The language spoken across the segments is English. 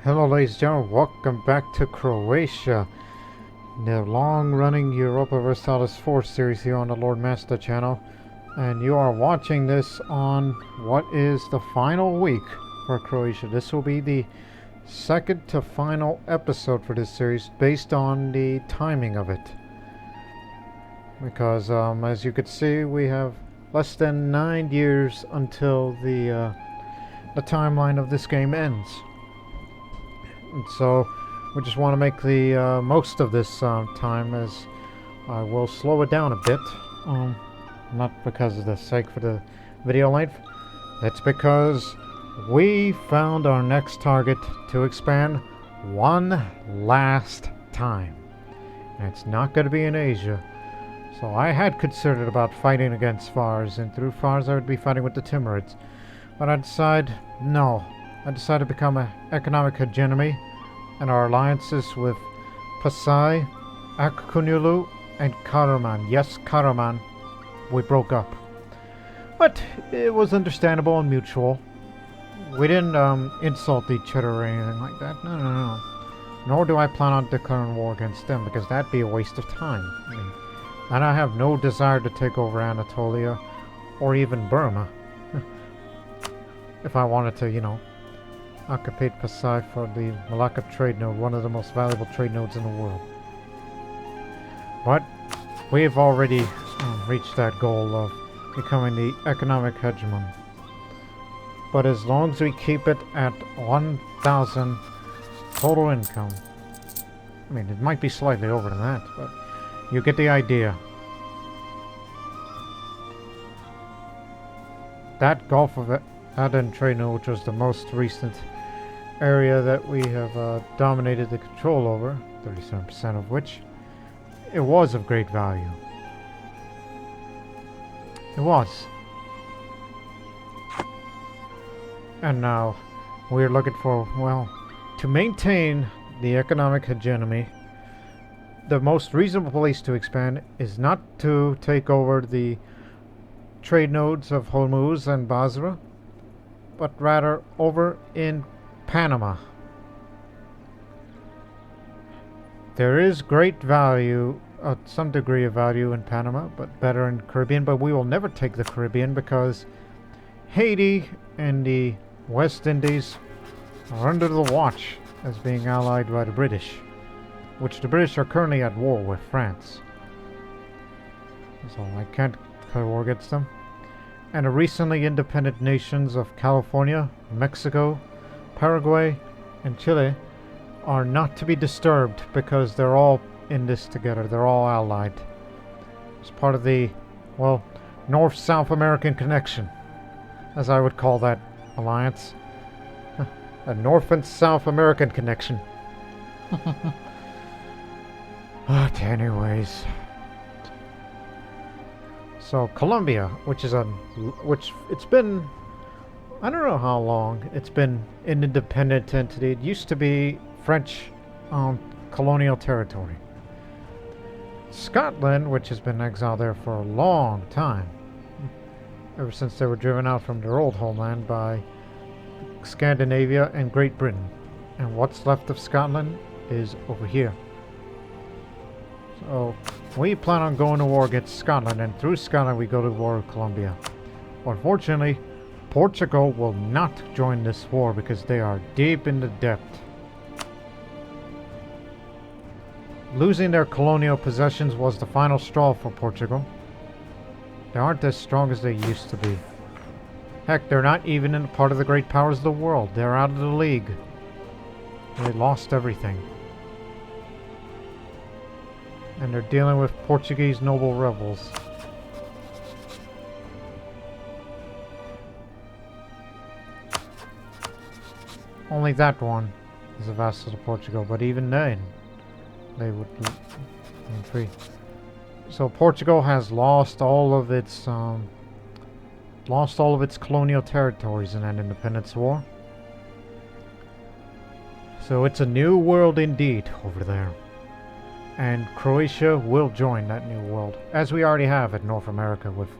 Hello ladies and gentlemen, welcome back to Croatia, the long-running Europa Universalis 4 series here on the Lord Master channel, and you are watching this on what is the final week for Croatia. This will be the second to final episode for this series based on the timing of it, because as you can see we have less than 9 years until the timeline of this game ends. And so we just want to make the most of this time, as I will slow it down a bit, not because of the sake for the video length. It's because we found our next target to expand one last time, and it's not going to be in Asia. So I had considered about fighting against Fars, and through Fars I would be fighting with the Timurids, but I decided no. I decided to become an economic hegemony, and our alliances with Pasai, Akkunulu, and Karaman. Yes, Karaman. We broke up. But it was understandable and mutual. We didn't insult each other or anything like that. No. Nor do I plan on declaring war against them, because that'd be a waste of time. And I have no desire to take over Anatolia or even Burma. If I wanted to, occupy Pasai for the Malacca trade node, one of the most valuable trade nodes in the world. But we've already reached that goal of becoming the economic hegemon. But as long as we keep it at 1,000 total income, I mean, it might be slightly over than that, but you get the idea. That Gulf of Aden trade node, which was the most recent area that we have dominated the control over, 37% of which, it was of great value. It was. And now we're looking for, well, to maintain the economic hegemony, the most reasonable place to expand is not to take over the trade nodes of Hormuz and Basra, but rather over in Panama. There is great value, some degree of value in Panama, but better in Caribbean. But we will never take the Caribbean because Haiti and the West Indies are under the watch as being allied by the British, which the British are currently at war with France. So I can't declare war against them. And the recently independent nations of California, Mexico, Paraguay, and Chile are not to be disturbed because they're all in this together. They're all allied. It's part of the, well, North-South American connection, as I would call that alliance. A North and South American connection. But anyways. So Colombia, which it's been, I don't know how long it's been an independent entity. It used to be French colonial territory. Scotland, which has been exiled there for a long time, ever since they were driven out from their old homeland by Scandinavia and Great Britain. And what's left of Scotland is over here. So we plan on going to war against Scotland, and through Scotland we go to war with Colombia. Unfortunately, Portugal will not join this war because they are deep in the debt. Losing their colonial possessions was the final straw for Portugal. They aren't as strong as they used to be. Heck, they're not even in part of the great powers of the world. They're out of the league. They lost everything. And they're dealing with Portuguese noble rebels. Only that one is a vassal to Portugal, but even then, they would be free. So Portugal has lost all of its colonial territories in an independence war. So it's a new world indeed over there, and Croatia will join that new world, as we already have in North America with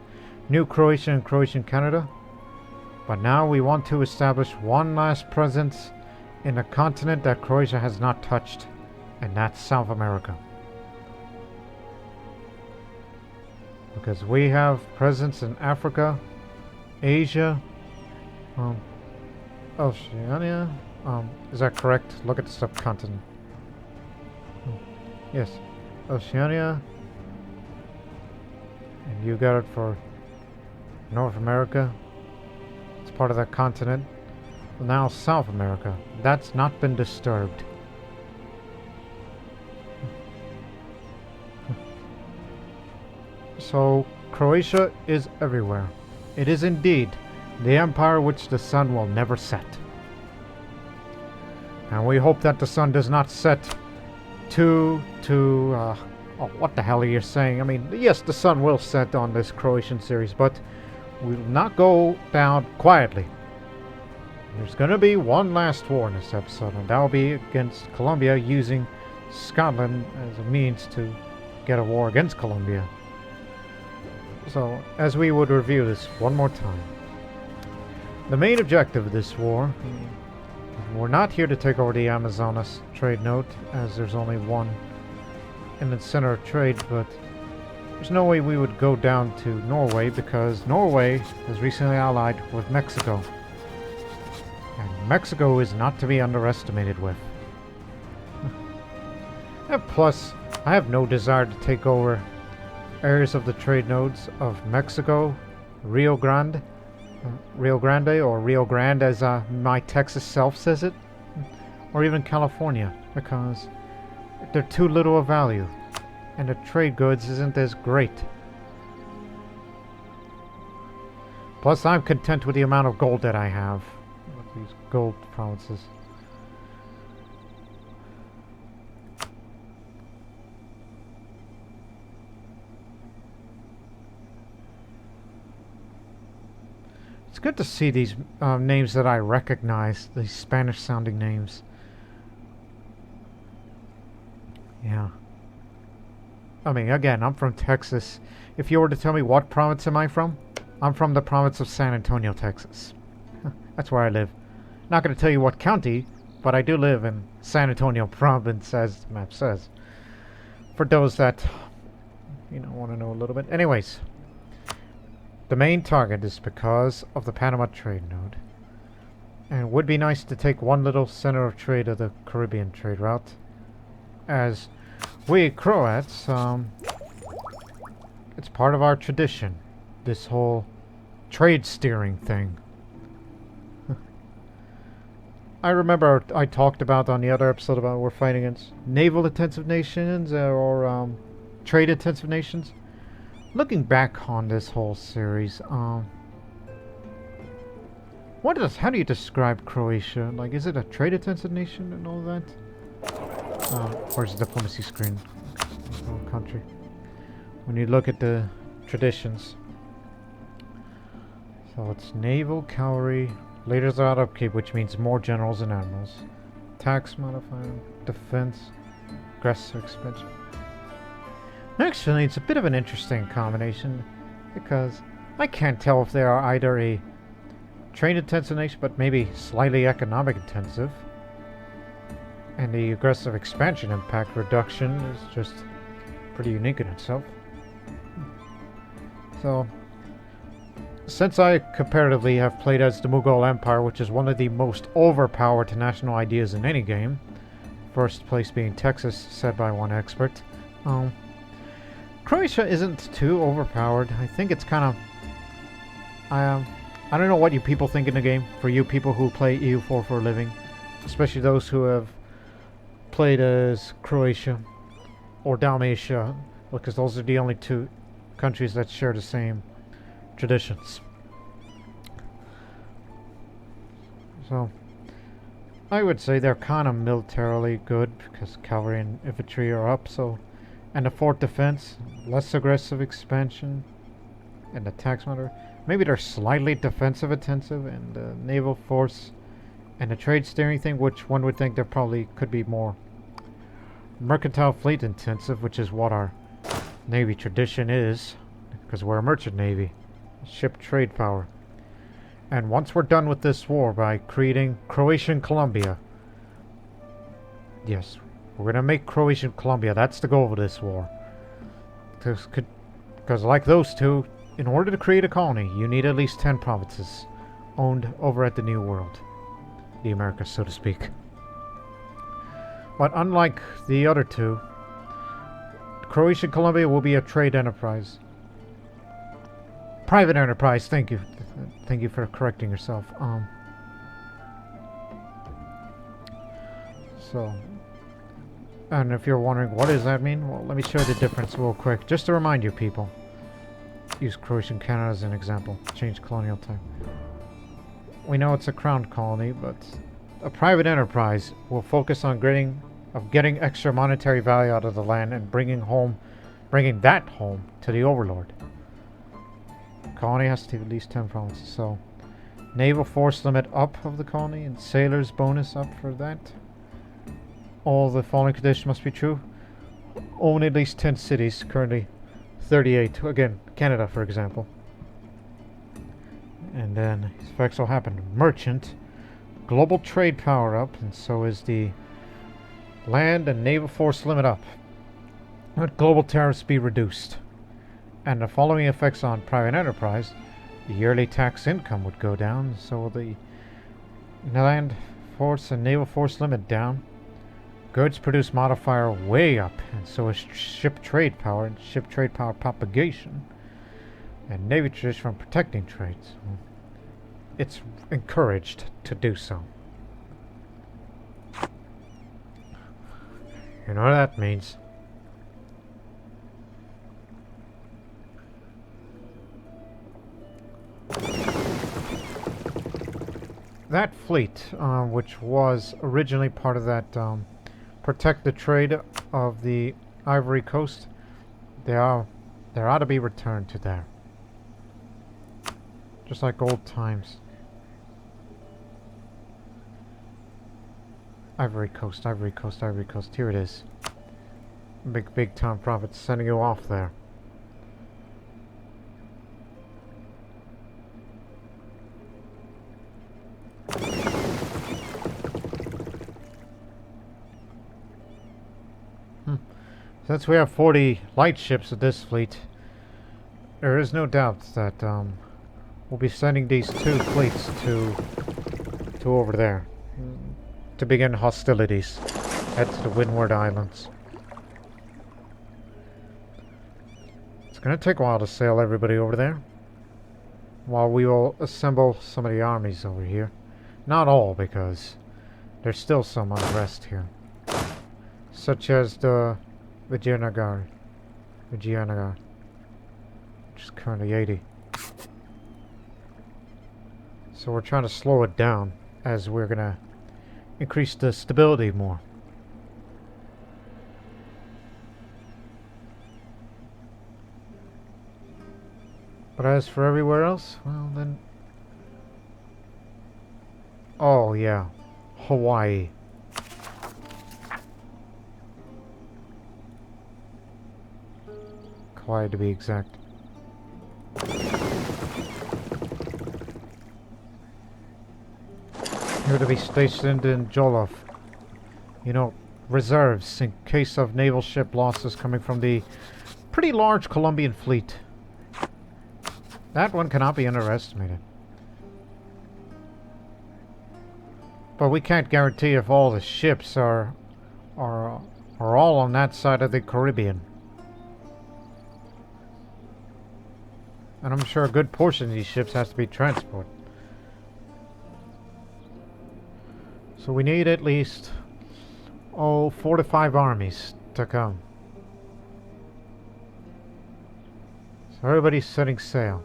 New Croatia and Croatian Canada. But now we want to establish one last presence in a continent that Croatia has not touched, and that's South America. Because we have presence in Africa, Asia, Oceania. Is that correct? Look at the subcontinent. Yes, Oceania. And you got it for North America. It's part of that continent. Now South America. That's not been disturbed. So Croatia is everywhere. It is indeed the empire which the sun will never set. And we hope that the sun does not set oh, what the hell are you saying? I mean, yes, the sun will set on this Croatian series, but we will not go down quietly. There's going to be one last war in this episode, and that will be against Colombia, using Scotland as a means to get a war against Colombia. So, as we would review this one more time, the main objective of this war, we're not here to take over the Amazonas trade node, as there's only one in the center of trade, but there's no way we would go down to Norway, because Norway has recently allied with Mexico. And Mexico is not to be underestimated with. And plus, I have no desire to take over areas of the trade nodes of Mexico, Rio Grande, or Rio Grande as my Texas self says it, or even California, because they're too little of value, and the trade goods isn't as great. Plus, I'm content with the amount of gold that I have, with these gold provinces. It's good to see these names that I recognize, these Spanish-sounding names. Yeah. I mean, again, I'm from Texas. If you were to tell me what province am I from, I'm from the province of San Antonio, Texas. That's where I live. Not going to tell you what county, but I do live in San Antonio province, as the map says. For those that, want to know a little bit. Anyways. The main target is because of the Panama trade node. And it would be nice to take one little center of trade of the Caribbean trade route. As we Croats, it's part of our tradition. This whole trade steering thing. I remember I talked about on the other episode about we're fighting against naval intensive nations or trade intensive nations. Looking back on this whole series, how do you describe Croatia? Like, is it a trade-intensive nation and all that? Where's the diplomacy screen? Country. When you look at the traditions. So it's naval, cavalry, leaders are out of upkeep, which means more generals and admirals. Tax modifier, defense, aggressive expansion. Actually, it's a bit of an interesting combination, because I can't tell if they are either a trade-intensive nation, but maybe slightly economic-intensive. And the aggressive expansion impact reduction is just pretty unique in itself. So, since I comparatively have played as the Mughal Empire, which is one of the most overpowered national ideas in any game, first place being Texas, said by one expert, Croatia isn't too overpowered. I think it's kind of... I don't know what you people think in the game, for you people who play EU4 for a living. Especially those who have played as Croatia or Dalmatia, because those are the only two countries that share the same traditions. So, I would say they're kind of militarily good, because cavalry and infantry are up, so... And the fort defense, less aggressive expansion, and the tax matter. Maybe they're slightly defensive intensive, and the naval force, and the trade steering thing, which one would think there probably could be more mercantile fleet intensive, which is what our Navy tradition is, because we're a merchant navy, ship trade power. And once we're done with this war by creating Croatian Colombia, Yes, we're gonna make Croatian Colombia. That's the goal of this war. Because like those two, in order to create a colony, you need at least 10 provinces owned over at the New World. The Americas, so to speak. But unlike the other two, Croatian Colombia will be a trade enterprise. Private enterprise, thank you. Thank you for correcting yourself. And if you're wondering what does that mean, well, let me show you the difference real quick. Just to remind you people. Use Croatian Canada as an example. Change colonial type. We know it's a crown colony, but a private enterprise will focus on getting extra monetary value out of the land and bringing that home to the overlord. Colony has to have at least 10 provinces, so naval force limit up of the colony and sailors bonus up for that. All the following conditions must be true. Own at least 10 cities, currently 38. Again, Canada for example. And then effects will happen. Merchant, global trade power up, and so is the land and naval force limit up. Let global tariffs be reduced. And the following effects on private enterprise: the yearly tax income would go down, so will the land force and naval force limit down. Goods produce modifier way up, and so is ship trade power and ship trade power propagation. And Navy tradition from protecting trades. It's encouraged to do so. You know what that means. That fleet, which was originally part of that protect the trade of the Ivory Coast, they ought to be returned to there. Just like old times. Ivory Coast, Ivory Coast, Ivory Coast. Here it is. Big time profits sending you off there. Since we have 40 light ships of this fleet, there is no doubt that we'll be sending these two fleets to over there to begin hostilities. Head to the Windward Islands. It's going to take a while to sail everybody over there, while we will assemble some of the armies over here. Not all, because there's still some unrest here, such as the Vijayanagar, which is currently 80. So we're trying to slow it down as we're gonna increase the stability more. But as for everywhere else, well then... Oh yeah, Hawaii. Kauai to be exact. Here to be stationed in Jolov. You know, reserves in case of naval ship losses coming from the pretty large Colombian fleet. That one cannot be underestimated. But we can't guarantee if all the ships are all on that side of the Caribbean. And I'm sure a good portion of these ships has to be transported. So we need at least, 4 to 5 armies to come. So everybody's setting sail.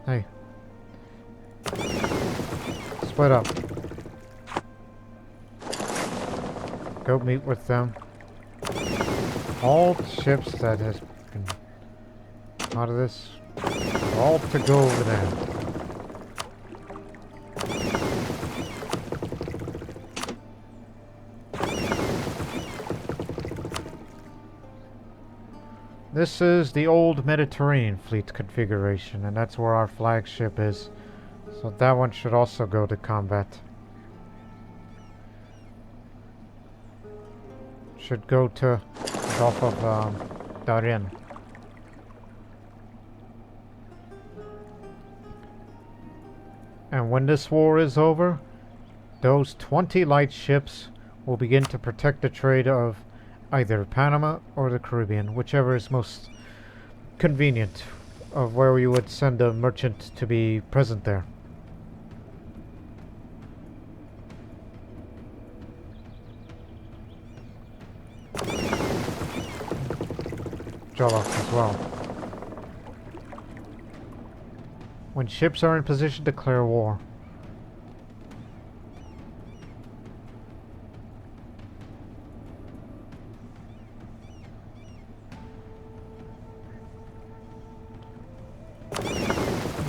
Hey. Split up. Go meet with them. All ships that has been out of this, all to go over there. This is the old Mediterranean fleet configuration, and that's where our flagship is. So that one should also go to combat. Should go to the Gulf of Darien. And when this war is over, those 20 light ships will begin to protect the trade of either Panama or the Caribbean, whichever is most convenient of where you would send a merchant to be present there. Jollof as well. When ships are in position, declare war.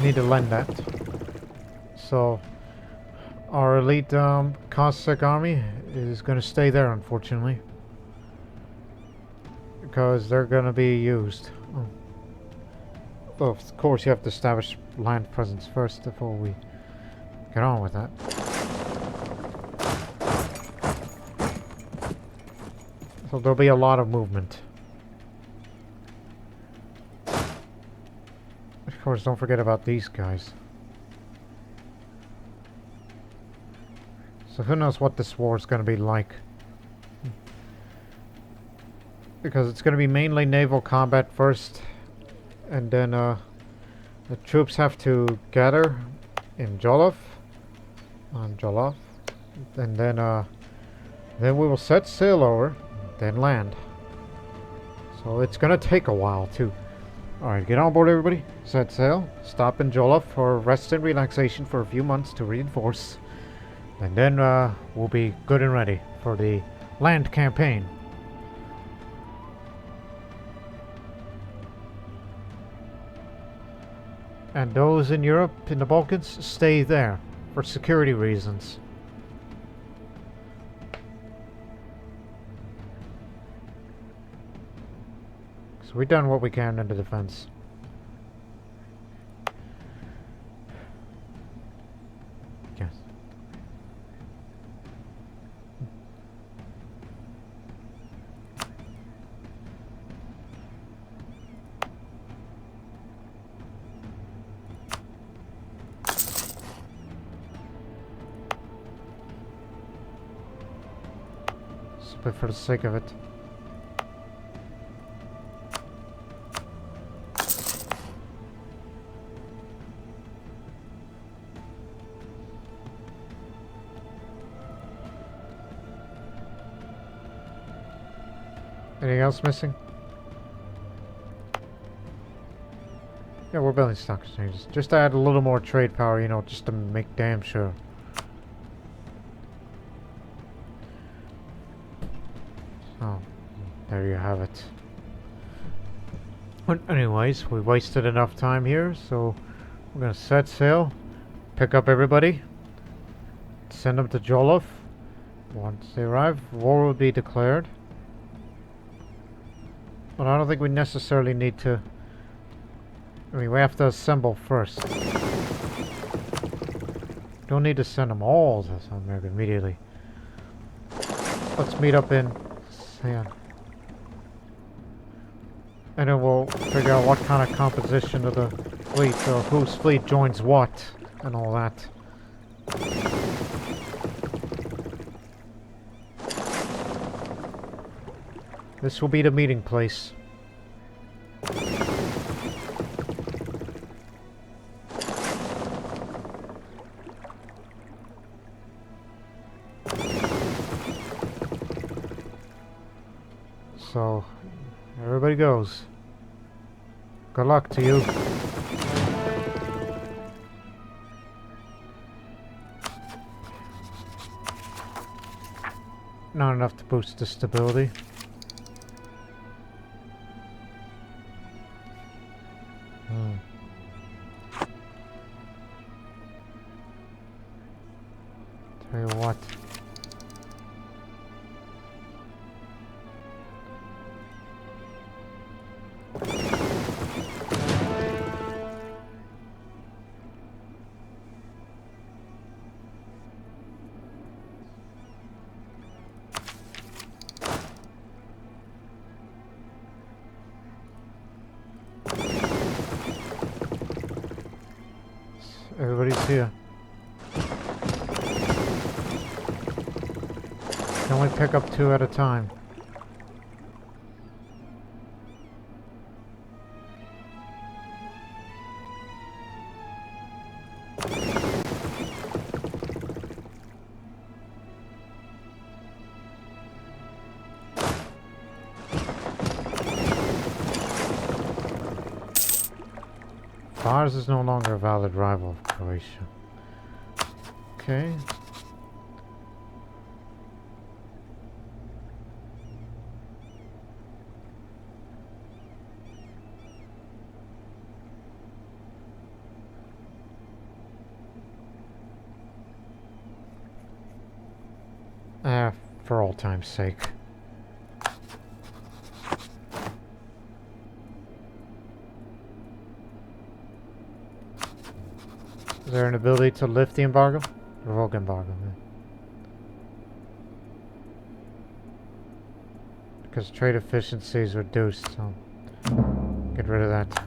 Need to lend that. So our elite Cossack army is going to stay there, unfortunately, because they're going to be used. Well, of course, you have to establish land presence first before we get on with that. So there'll be a lot of movement. Of course, don't forget about these guys. So who knows what this war is going to be like. Because it's going to be mainly naval combat first. And then the troops have to gather in Jollof. On Jollof. And then we will set sail over. Then land. So it's going to take a while too. Alright, get on board everybody. Set sail. Stop in Jollof for rest and relaxation for a few months to reinforce. And then we'll be good and ready for the land campaign. And those in Europe, in the Balkans, stay there for security reasons. So we've done what we can in the defense. Yes. But for the sake of it. Anything else missing? Yeah, we're building stock exchanges. Just to add a little more trade power, you know, just to make damn sure. Oh, there you have it. But anyways, we wasted enough time here, so we're gonna set sail, pick up everybody, send them to Jollof. Once they arrive, war will be declared. But I don't think we necessarily need to... I mean, we have to assemble first. Don't need to send them all to South America immediately. Let's meet up in San. And then we'll figure out what kind of composition of the fleet, or whose fleet joins what, and all that. This will be the meeting place. So, everybody goes. Good luck to you. Not enough to boost the stability. Tell you what. Everybody's here. Can only pick up 2 at a time. Ours is no longer a valid rival of Croatia. Okay. For all time's sake. Is there an ability to lift the embargo? Revoke embargo, man. Because trade efficiency is reduced, so get rid of that.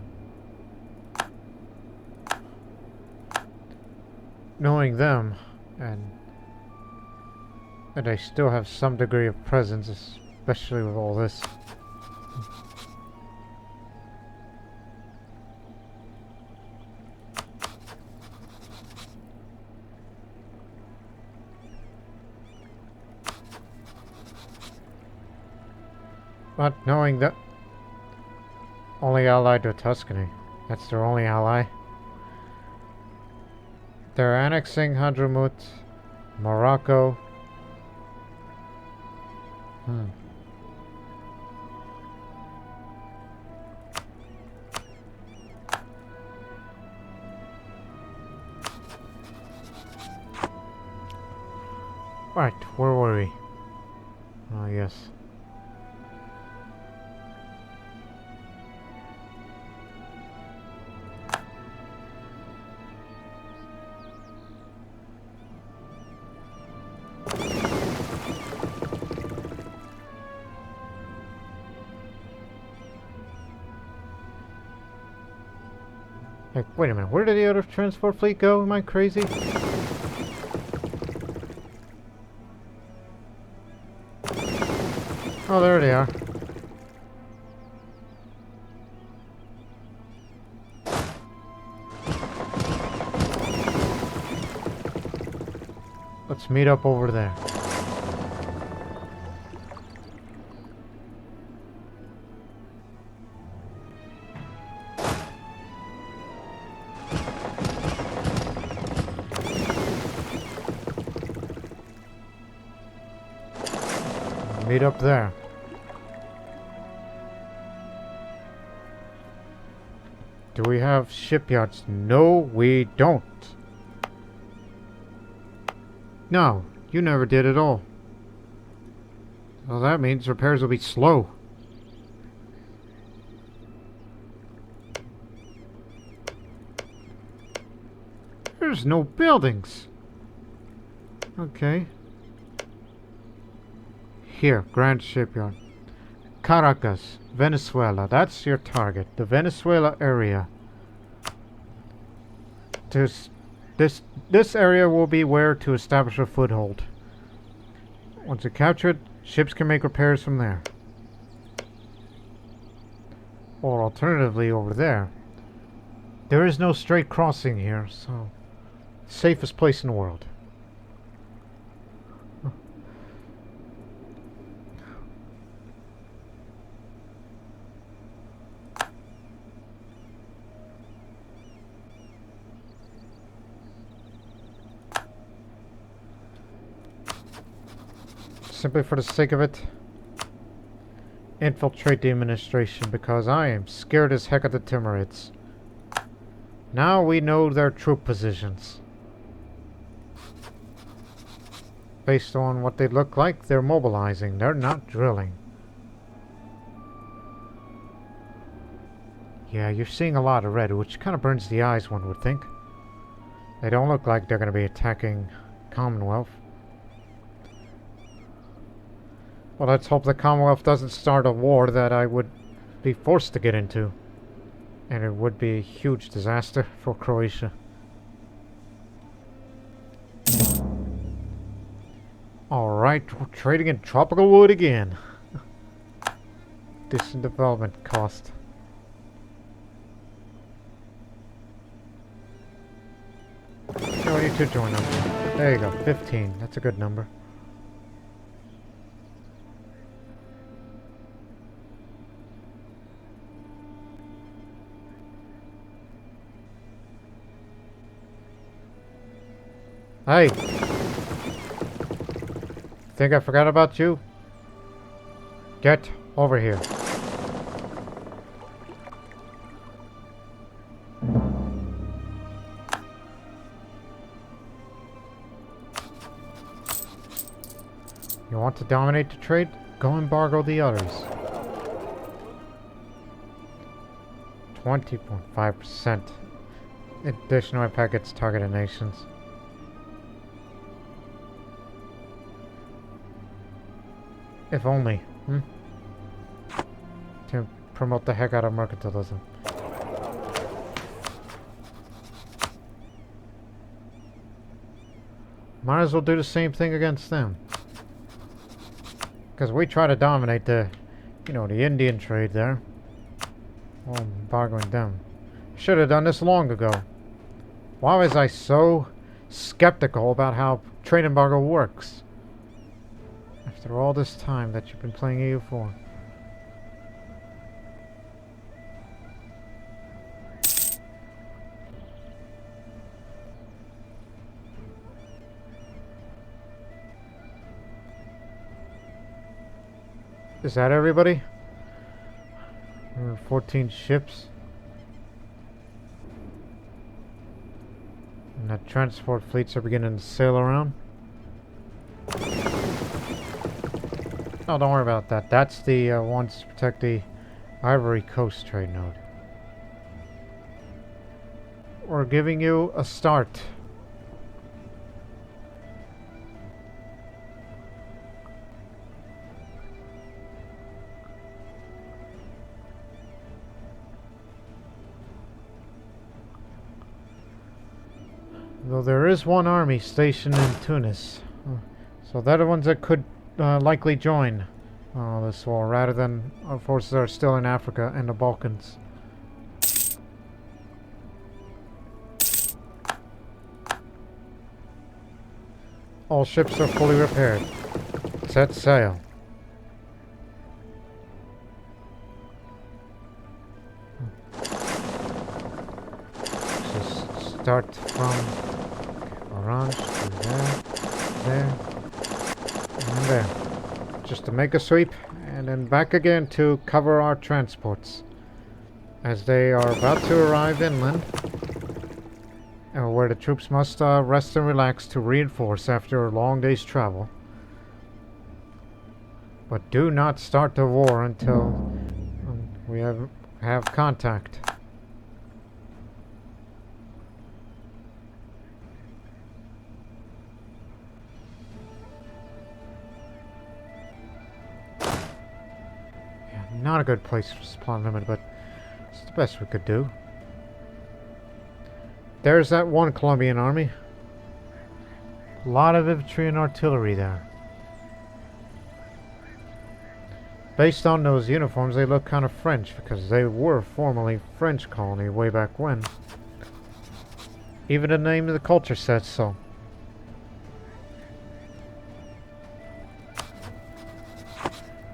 Knowing them, and they still have some degree of presence, especially with all this. But knowing that only allied to Tuscany, that's their only ally. They're annexing Hadramut, Morocco. Right, where were we? Oh, yes. Like, wait a minute, where did the other transport fleet go? Am I crazy? Oh, there they are. Let's meet up over there. Meet up there. Do we have shipyards? No, we don't. No, you never did at all. Well, that means repairs will be slow. There's no buildings. Okay. Here, Grand Shipyard. Caracas, Venezuela. That's your target. The Venezuela area. This area will be where to establish a foothold. Once you capture it, ships can make repairs from there. Or alternatively over there. There is no straight crossing here, so safest place in the world. Simply for the sake of it, infiltrate the administration, because I am scared as heck of the Timurids. Now we know their troop positions. Based on what they look like, they're mobilizing. They're not drilling. Yeah, you're seeing a lot of red, which kind of burns the eyes, one would think. They don't look like they're going to be attacking Commonwealth. Well, let's hope the Commonwealth doesn't start a war that I would be forced to get into. And it would be a huge disaster for Croatia. Alright, trading in tropical wood again. Addition development cost. Oh, you two join up. There you go, 15. That's a good number. Hey! Think I forgot about you? Get over here. You want to dominate the trade? Go embargo the others. 20.5%. Additional impact gets targeted nations. If only, to promote the heck out of mercantilism. Might as well do the same thing against them. Because we try to dominate the, the Indian trade there. Oh, embargoing them. Should have done this long ago. Why was I so skeptical about how trade embargo works? After all this time that you've been playing EU4. Is that everybody? 14 ships. And the transport fleets are beginning to sail around. No, don't worry about that. That's the ones to protect the Ivory Coast trade node. We're giving you a start. Though there is one army stationed in Tunis. So they're the ones that could likely join this war, rather than our forces are still in Africa and the Balkans. All ships are fully repaired. Set sail. Just start from Orange to there, and there. Just to make a sweep, and then back again to cover our transports. As they are about to arrive inland, where the troops must rest and relax to reinforce after a long day's travel. But do not start the war until we have contact. Not a good place for supply limit, but it's the best we could do. There's that one Colombian army. A lot of infantry and artillery there. Based on those uniforms, they look kind of French, because they were formerly French colony way back when. Even the name of the culture says so.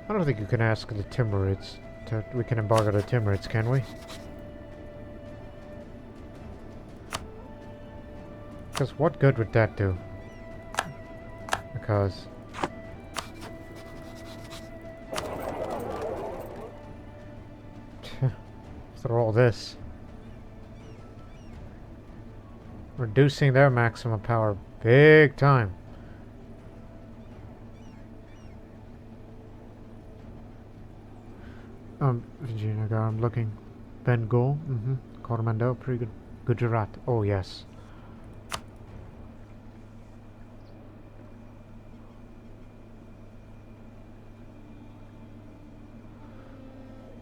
I don't think you can ask the Timurids we can embargo the Timurids, can we? Because what good would that do? Because after all this, reducing their maximum power big time. Virginia, I'm looking. Bengal, Coromandel, pretty good. Gujarat, oh yes.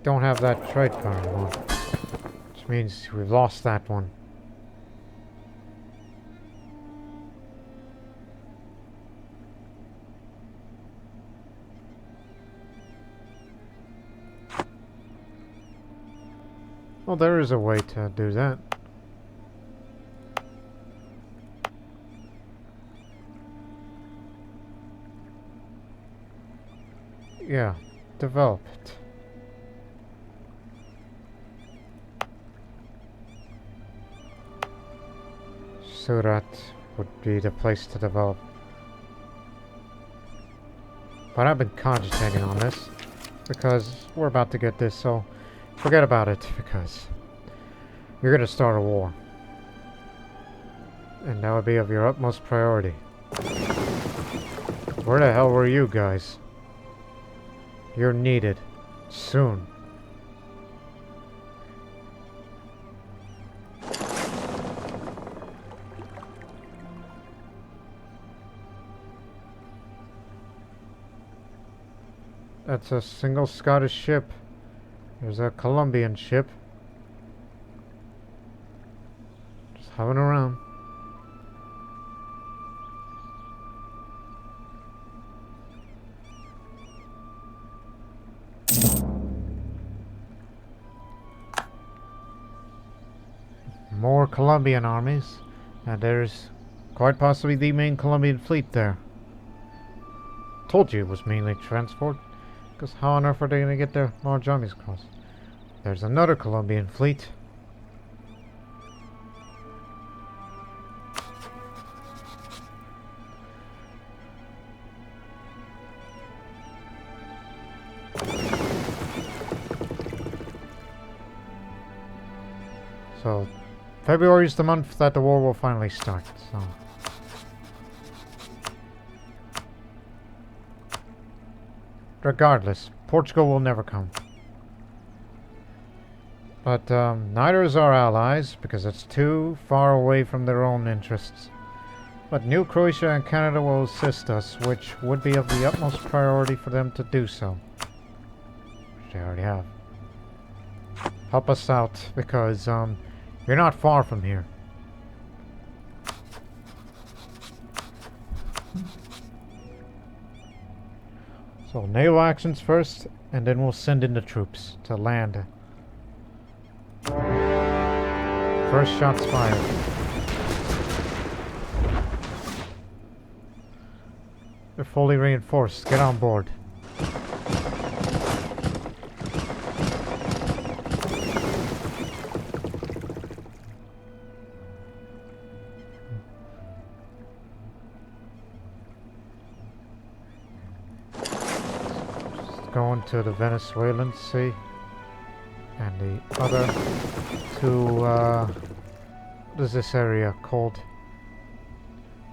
Don't have that trade power anymore. Which means we've lost that one. Well, there is a way to do that. Yeah, develop it. Surat would be the place to develop. But I've been cogitating on this because we're about to get this, so forget about it because you're going to start a war. And that would be of your utmost priority. Where the hell were you guys? You're needed. Soon. That's a single Scottish ship. There's a Colombian ship. Just hovering around. More Colombian armies, and there's quite possibly the main Colombian fleet there. Told you it was mainly transport, because how on earth are they going to get their large armies across? There's another Colombian fleet. So February is the month that the war will finally start, so. Regardless, Portugal will never come. But neither is our allies, because it's too far away from their own interests. But New Croatia and Canada will assist us, which would be of the utmost priority for them to do so. Which they already have. Help us out, because you're not far from here. So naval actions first, and then we'll send in the troops to land. First shots fired. They're fully reinforced. Get on board. Going to the Venezuelan Sea and the other to what is this area called?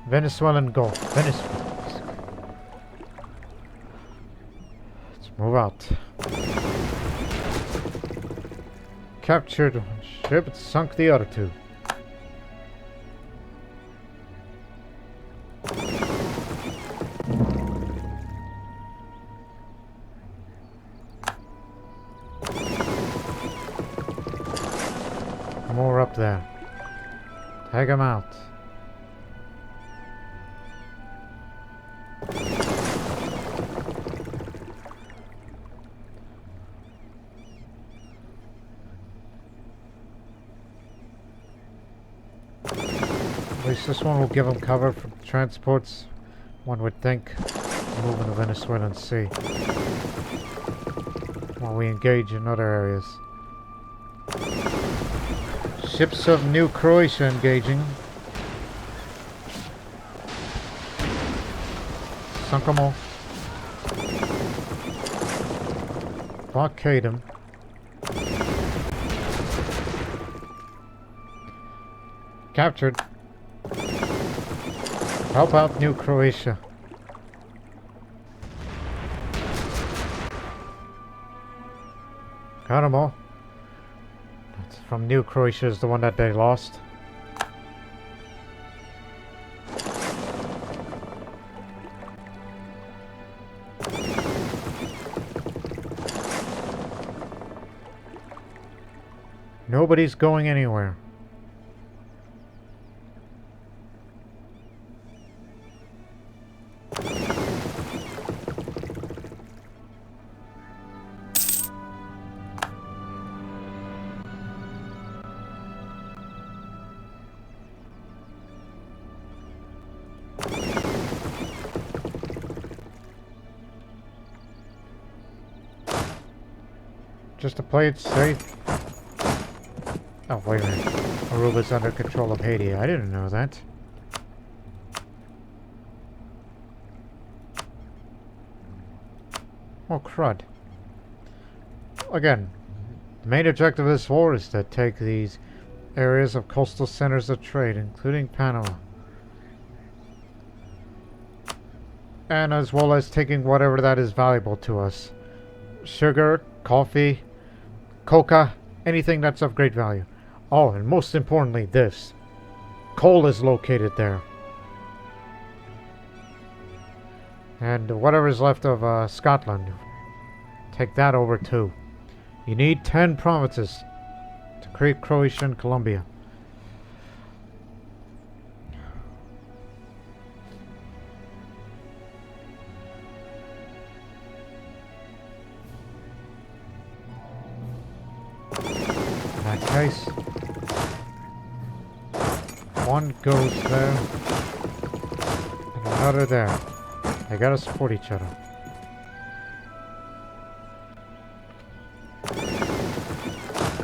Venezuelan Gulf. Venezuela. Let's move out. Captured one ship, it sunk the other two. More up there. Take them out. At least this one will give them cover from transports, one would think, moving the Venezuelan Sea. While we engage in other areas. Ships of New Croatia engaging. Sunk them all. Blockade them. Captured. Help out New Croatia. Got them all. That's from New Croatia is the one that they lost. Nobody's going anywhere. just to play it safe. Oh, wait a minute. Aruba's under control of Haiti. I didn't know that. Oh, crud. Again, the main objective of this war is to take these areas of coastal centers of trade, including Panama. And as well as taking whatever that is valuable to us. Sugar, coffee, coca, anything that's of great value. Oh, and most importantly, this. Coal is located there. And whatever is left of Scotland, take that over too. You need 10 provinces to create Croatia and Colombia. In that case, one goes there and another there. They gotta support each other.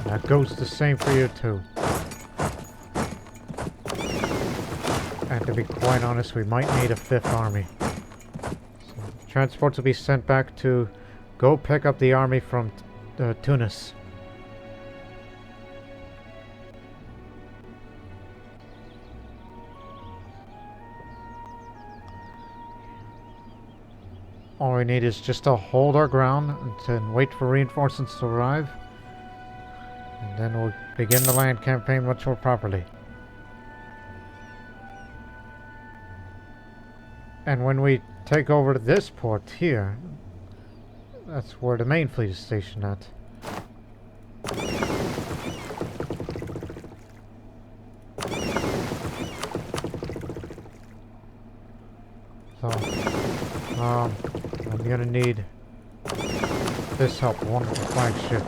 That goes the same for you too. And to be quite honest, we might need a 5th army. So transports will be sent back to go pick up the army from Tunis. All we need is just to hold our ground and wait for reinforcements to arrive. And then we'll begin the land campaign much more properly. And when we take over this port here, that's where the main fleet is stationed at. So, I'm gonna need this help, one with the flagship.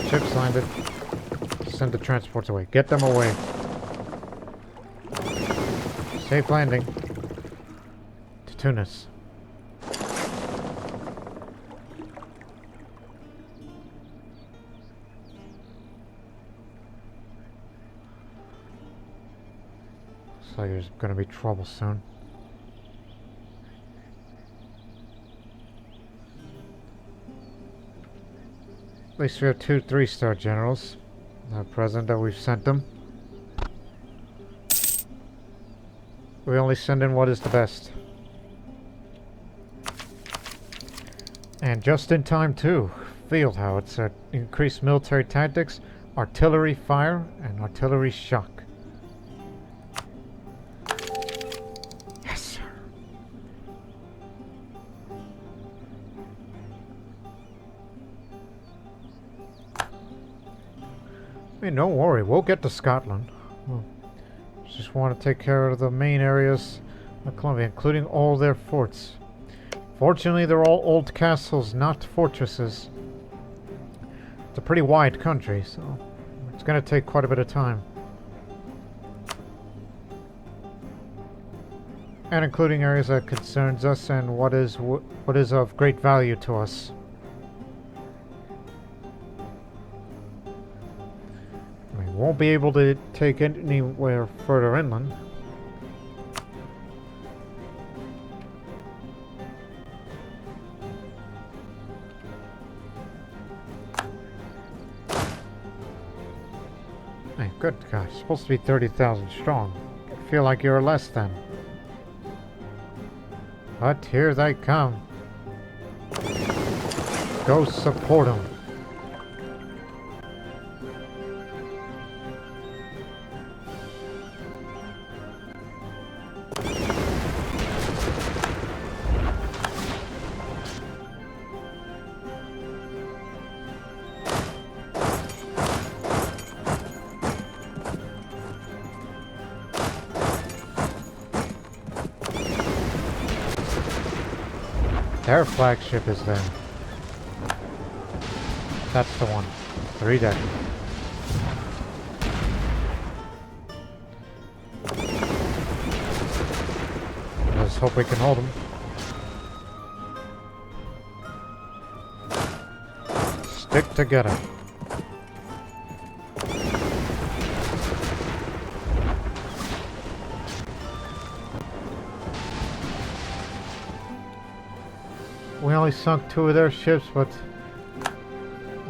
Ships landed. Send the transports away. Get them away. Safe landing to Tunis. So there's gonna be trouble soon. At least we have 2 3-star generals. At present that we've sent them. We only send in what is the best. And just in time too. Field howitzer, increased military tactics, artillery fire, and artillery shock. Yes, sir. I mean, don't worry, we'll get to Scotland. We'll just want to take care of the main areas of Colombia, including all their forts. Fortunately, they're all old castles, not fortresses. It's a pretty wide country, so it's going to take quite a bit of time. And including areas that concerns us and what is of great value to us. We won't be able to take it anywhere further inland. Hey, good gosh, supposed to be 30,000 strong. I feel like you're less than. But here they come. Go support them. Their flagship is there. That's the one. 3 deck. just hope we can hold them. Stick together. We only sunk 2 of their ships, but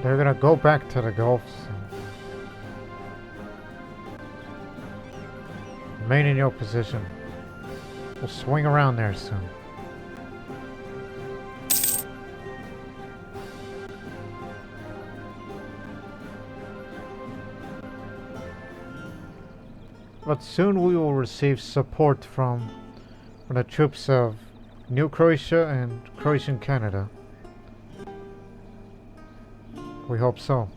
they're gonna go back to the Gulf. So. Remain in your position. We'll swing around there soon. But soon we will receive support from the troops of New Croatia and Croatian Canada. We hope so.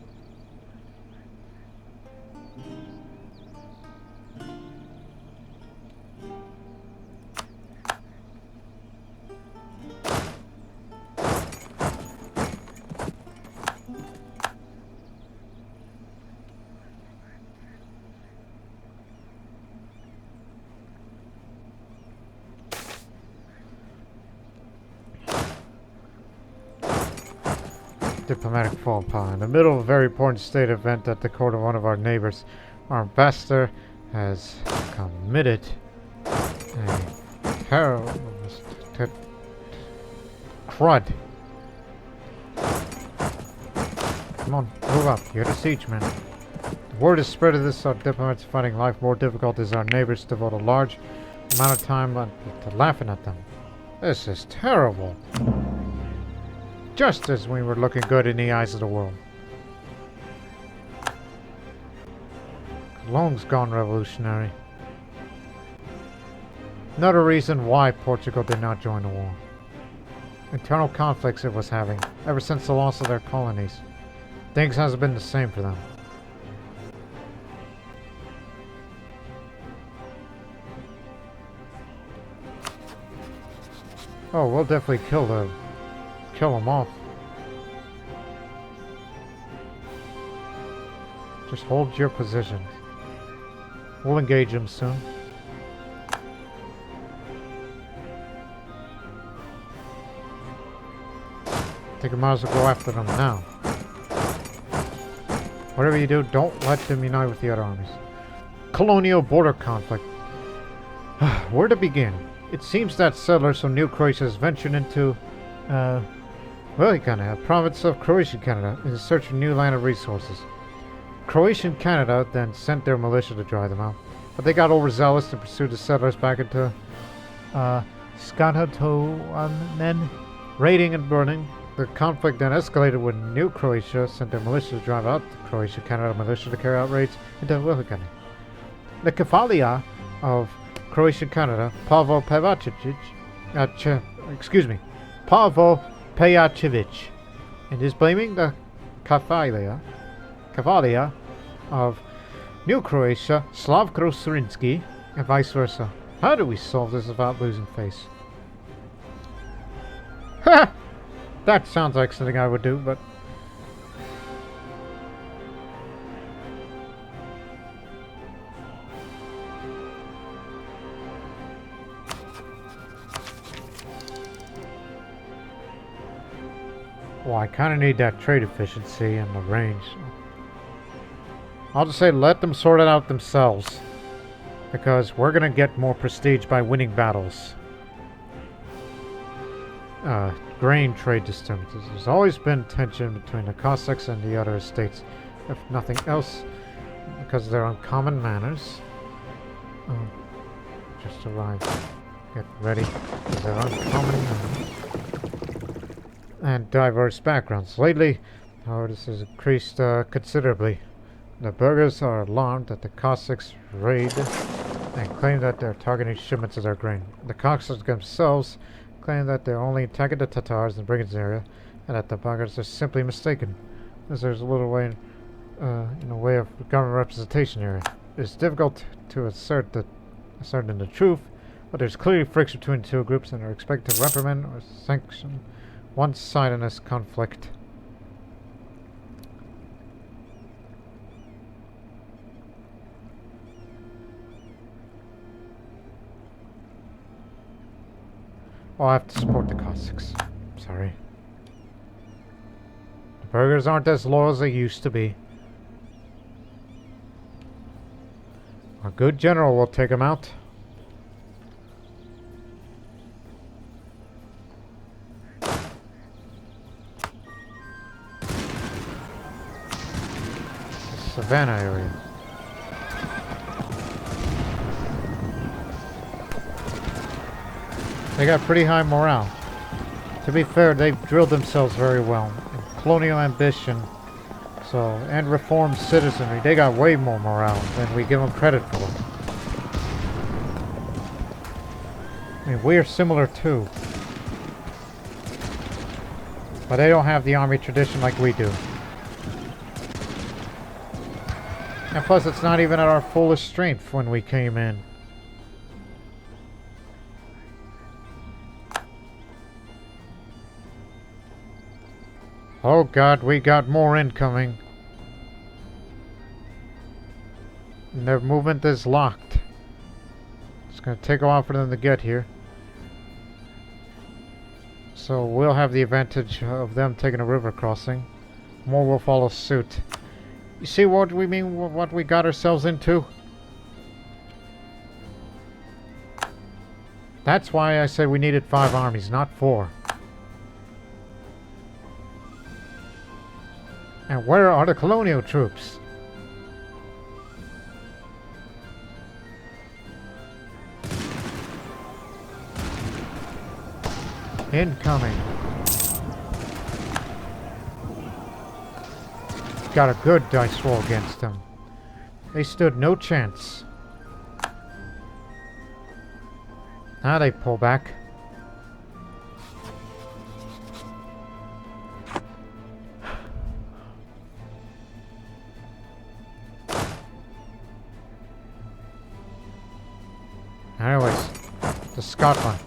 Diplomatic faux pas. In the middle of a very important state event at the court of one of our neighbors, our ambassador has committed a terrible crud. Come on, move up. You're the siege man. The word is spread of this, our diplomats finding life more difficult as our neighbors devote a large amount of time to laughing at them. This is terrible. Just as we were looking good in the eyes of the world. Cologne's gone revolutionary. Another reason why Portugal did not join the war. Internal conflicts it was having, ever since the loss of their colonies. Things hasn't been the same for them. Oh, we'll definitely kill them off. Just hold your positions. We'll engage them soon. I think we might as well go after them now. Whatever you do, don't let them unite with the other armies. Colonial border conflict. Where to begin? It seems that settlers from New Croatia has ventured into a province of Croatian Canada in search of new land and resources. Croatian Canada then sent their militia to drive them out, but they got overzealous and pursued the settlers back into Scotland, then raiding and burning. The conflict then escalated when New Croatia sent their militia to drive out the Croatian Canada militia to carry out raids into Wilhikani. The Cavalia of Croatian Canada, Pavel Pejacevic, and is blaming the Cavalia of New Croatia, Slavko Surinsky, and vice versa. How do we solve this without losing face? Ha! That sounds like something I would do, but... well, I kind of need that trade efficiency and the range. I'll just say let them sort it out themselves. Because we're going to get more prestige by winning battles. Grain trade disturbances. There's always been tension between the Cossacks and the other estates. If nothing else, because of their uncommon manners. Just arrived. Get ready. They're uncommon manners. And diverse backgrounds. Lately, however, this has increased considerably. The burghers are alarmed that the Cossacks raid and claim that they're targeting shipments of their grain. The Cossacks themselves claim that they're only attacking the Tatars in the Brigands area, and that the burghers are simply mistaken, as there's a little way in a way of government representation here. It's difficult to ascertain the truth, but there's clearly friction between the two groups, and are expected to reprimand or sanction one side in this conflict. Oh, I have to support the Cossacks. Sorry. The burghers aren't as loyal as they used to be. A good general will take them out. Savannah area. They got pretty high morale. To be fair, they've drilled themselves very well. In colonial ambition, and reformed citizenry, they got way more morale than we give them credit for. I mean, we are similar too. But they don't have the army tradition like we do. And plus, it's not even at our fullest strength when we came in. Oh god, we got more incoming. And their movement is locked. It's going to take a while for them to get here. So we'll have the advantage of them taking a river crossing. More will follow suit. You see what we mean, what we got ourselves into? That's why I said we needed 5 armies, not 4. And where are the colonial troops? Incoming. Got a good dice roll against them. They stood no chance. Now they pull back. Anyways, to Scotland.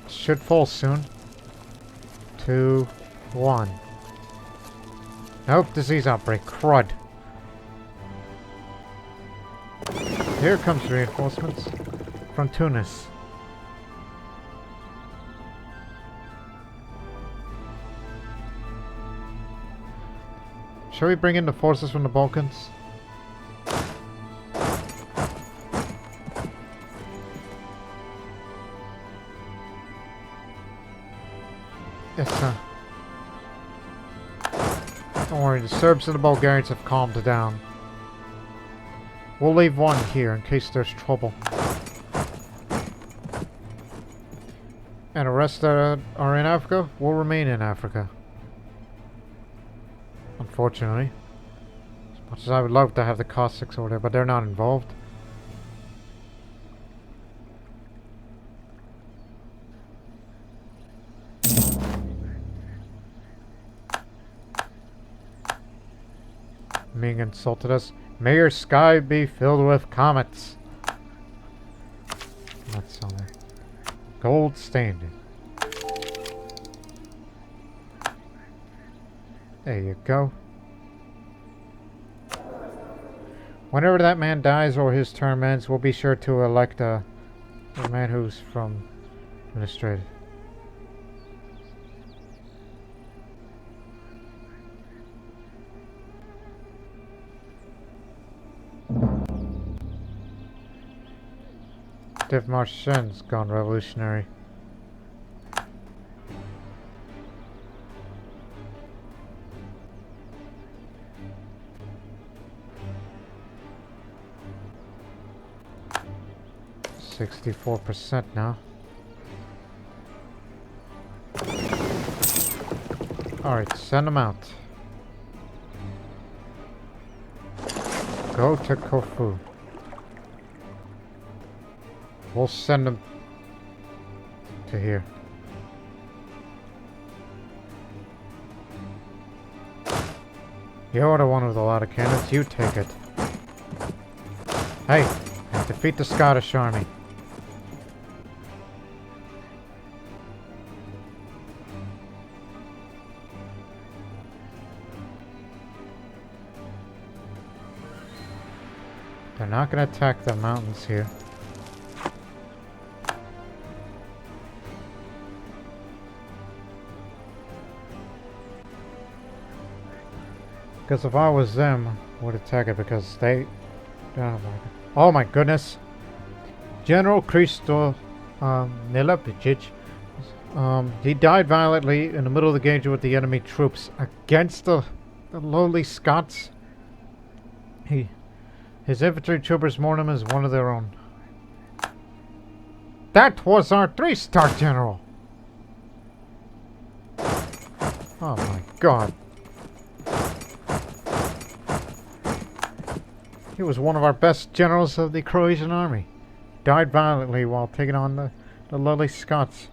Should fall soon. 2, 1. Nope, disease outbreak. Crud. Here comes reinforcements from Tunis. Shall we bring in the forces from the Balkans? Yes, sir. Don't worry, the Serbs and the Bulgarians have calmed down. We'll leave one here in case there's trouble. And the rest that are in Africa will remain in Africa. Unfortunately. As much as I would love to have the Cossacks over there, but they're not involved. Ming insulted us. May your sky be filled with comets. That's on there. Gold standard. There you go. Whenever that man dies or his term ends, we'll be sure to elect a man who's from administrative. Div Marchen's gone revolutionary. %64 now. Alright, send them out. Go to Corfu. We'll send them to here. You're the one with a lot of cannons, you take it. Hey, defeat the Scottish army. They're not going to attack the mountains here. Because if I was them, I would attack it because they... Oh my goodness. General Kristo Nilapicic, he died violently in the middle of the engagement with the enemy troops against the lowly Scots. His infantry troopers mourn him as one of their own. That was our 3-star general! Oh my god. He was one of our best generals of the Croatian army. Died violently while taking on the lowly Scots.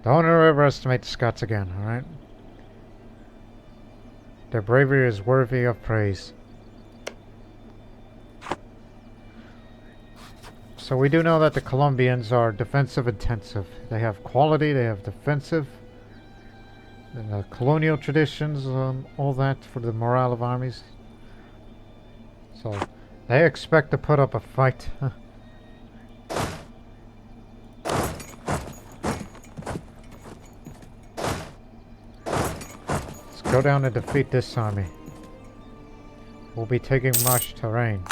Don't overestimate the Scots again, alright? Their bravery is worthy of praise. So we do know that the Colombians are defensive intensive. They have quality, they have defensive, colonial traditions, all that for the morale of armies. So they expect to put up a fight. Let's go down and defeat this army. We'll be taking marsh terrain.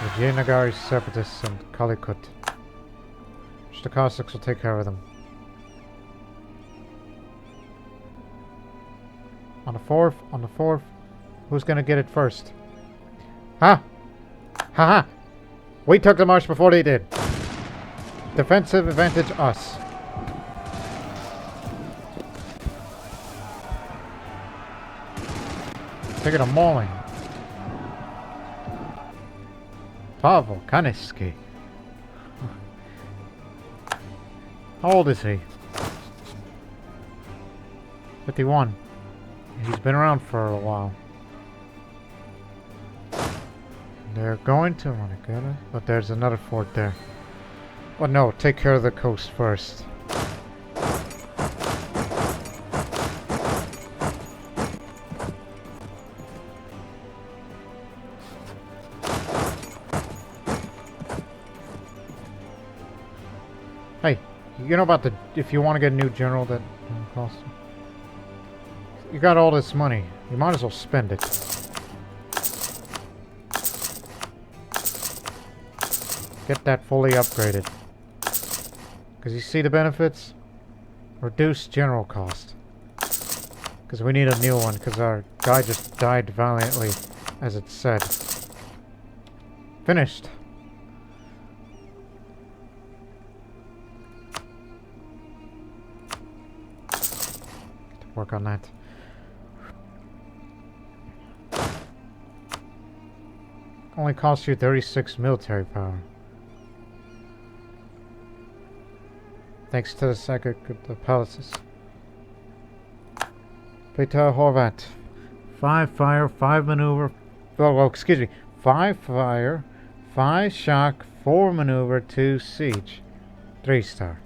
The Yenagari separatists and Kalikut. The Cossacks will take care of them. On the fourth. Who's gonna get it first? Ha! Ha ha! We took the marsh before they did. Defensive advantage us. Taking a mauling. Pavel Kaniski. How old is he? 51. He's been around for a while. They're going to want to get it, but there's another fort there. Well, no, take care of the coast first. Hey, you know about the... if you want to get a new general that costs... You got all this money. You might as well spend it. Get that fully upgraded. Because you see the benefits? Reduce general cost. Because we need a new one, because our guy just died valiantly, as it said. Finished. Work on that. Only costs you 36 military power. Thanks to the second the palaces. Peter Horvat. 5 fire, 5 maneuver. Oh, excuse me. 5 fire, 5 shock, 4 maneuver, 2 siege. 3-star.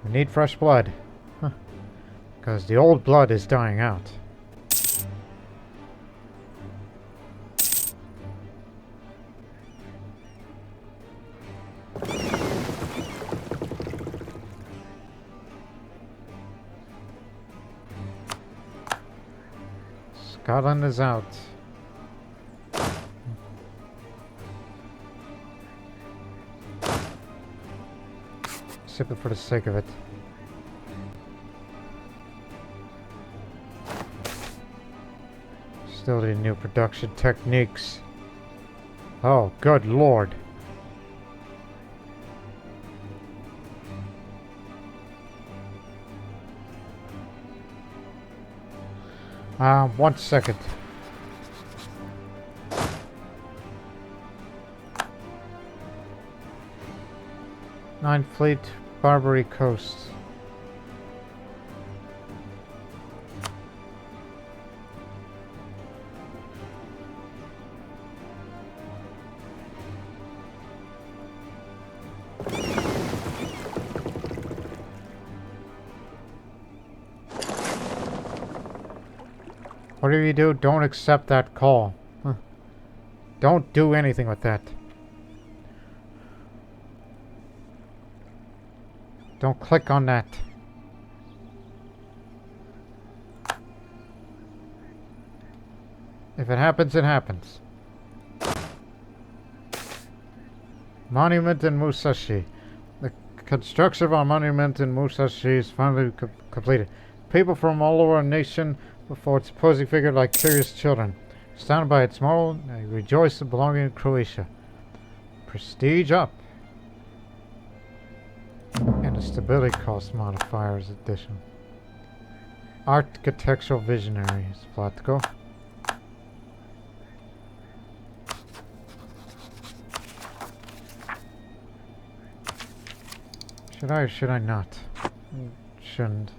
We need fresh blood. Because the old blood is dying out. Scotland is out. Simply for the sake of it. Still need new production techniques. Oh, good lord. One second. Nine Fleet, Barbary Coast. Whatever you do, don't accept that call. Huh. Don't do anything with that. Don't click on that. If it happens, it happens. Monument in Musashi. The construction of our monument in Musashi is finally completed. People from all over our nation before its posing figure like curious children. Astounded by its marvel, they rejoice in belonging to Croatia. Prestige up. And the stability cost modifiers addition. Architectural visionaries. Platko. Should I or should I not? Shouldn't.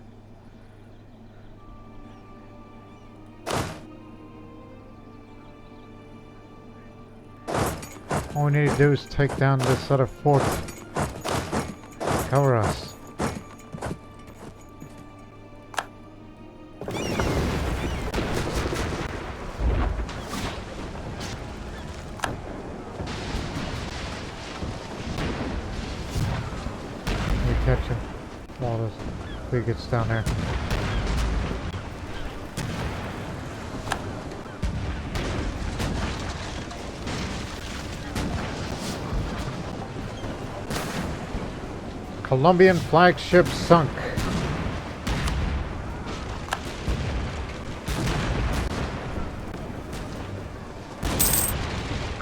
All we need to do is take down this other fort. Cover us. Catch him while this thing gets down there. Colombian flagship sunk.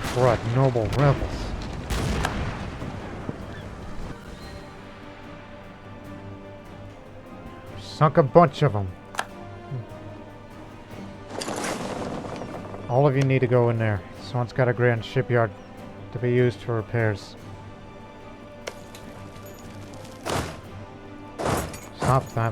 Crud, noble rebels. Sunk a bunch of them. All of you need to go in there. Someone's got a grand shipyard to be used for repairs. Stop that.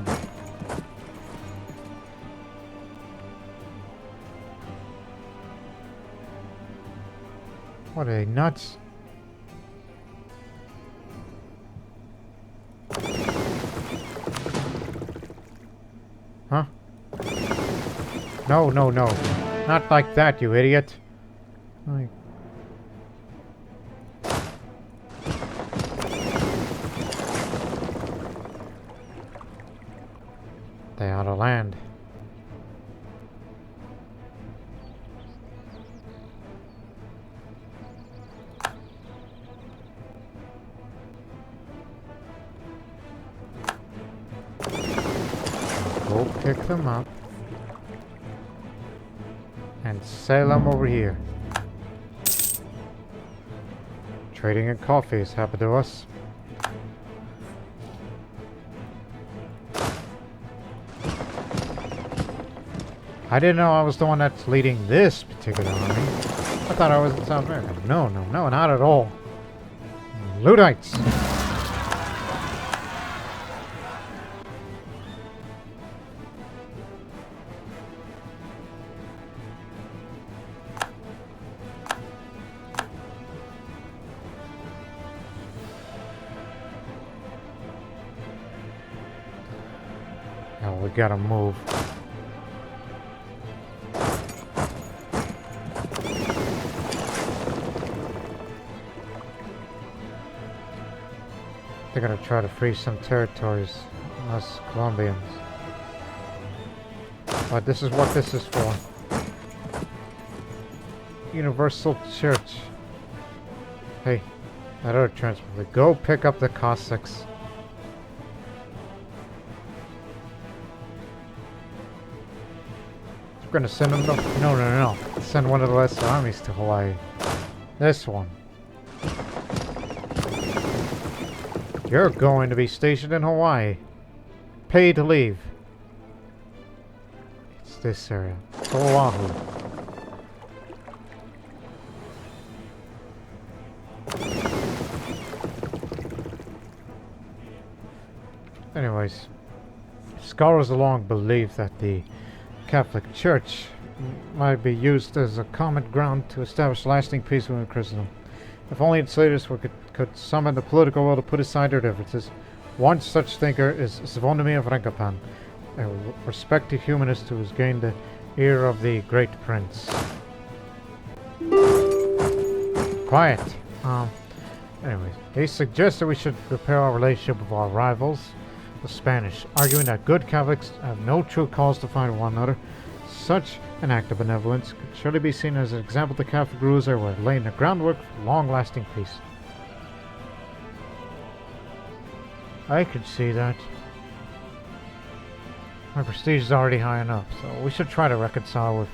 What are they, nuts? Huh? No, no, no. Not like that, you idiot. Like... They ought to land. Go pick them up and sail them over here. Trading in coffee has happened to us. I didn't know I was the one that's leading this particular army. I thought I was in South America. No, no, no, not at all. Luddites! Now we gotta move. They're gonna try to free some territories, us Colombians. But this is what this is for. Universal Church. Hey, that other transport. Go pick up the Cossacks. We're gonna send them. No. Send one of the lesser armies to Hawaii. This one. You're going to be stationed in Hawaii. Pay to leave. It's this area. It's Oahu. Anyways, scholars along believe that the Catholic Church might be used as a common ground to establish lasting peace within Christendom. If only its leaders could summon the political will to put aside their differences. One such thinker is Zvonimir Vrankopan, a respected humanist who has gained the Ear of the Great Prince. Quiet. Anyways, he suggested we should repair our relationship with our rivals, the Spanish, arguing that good Catholics have no true cause to fight one another. Such an act of benevolence could surely be seen as an example to Catholic rulers who were laying the groundwork for long-lasting peace. I could see that. My prestige is already high enough, so we should try to reconcile with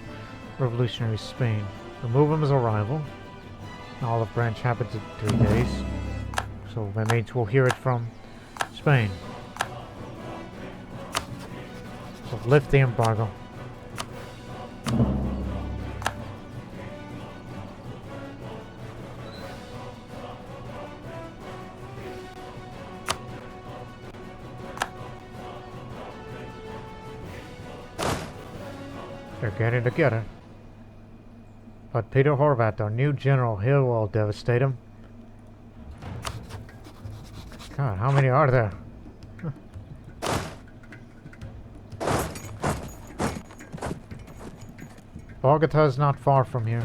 revolutionary Spain. Remove him as a rival. An olive branch happens in 3 days, so that means we'll hear it from Spain. So lift the embargo. They're getting together. But Peter Horvath, our new general, he will devastate him. God, how many are there? Bogota is not far from here.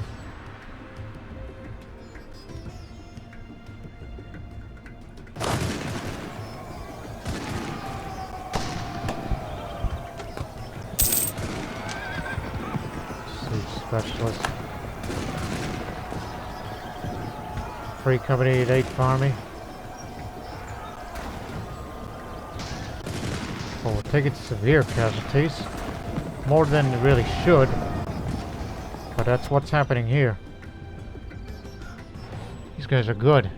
Specialist. Free Company at 8 Farmy. Well, we're taking severe casualties. More than we really should. But that's what's happening here. These guys are good.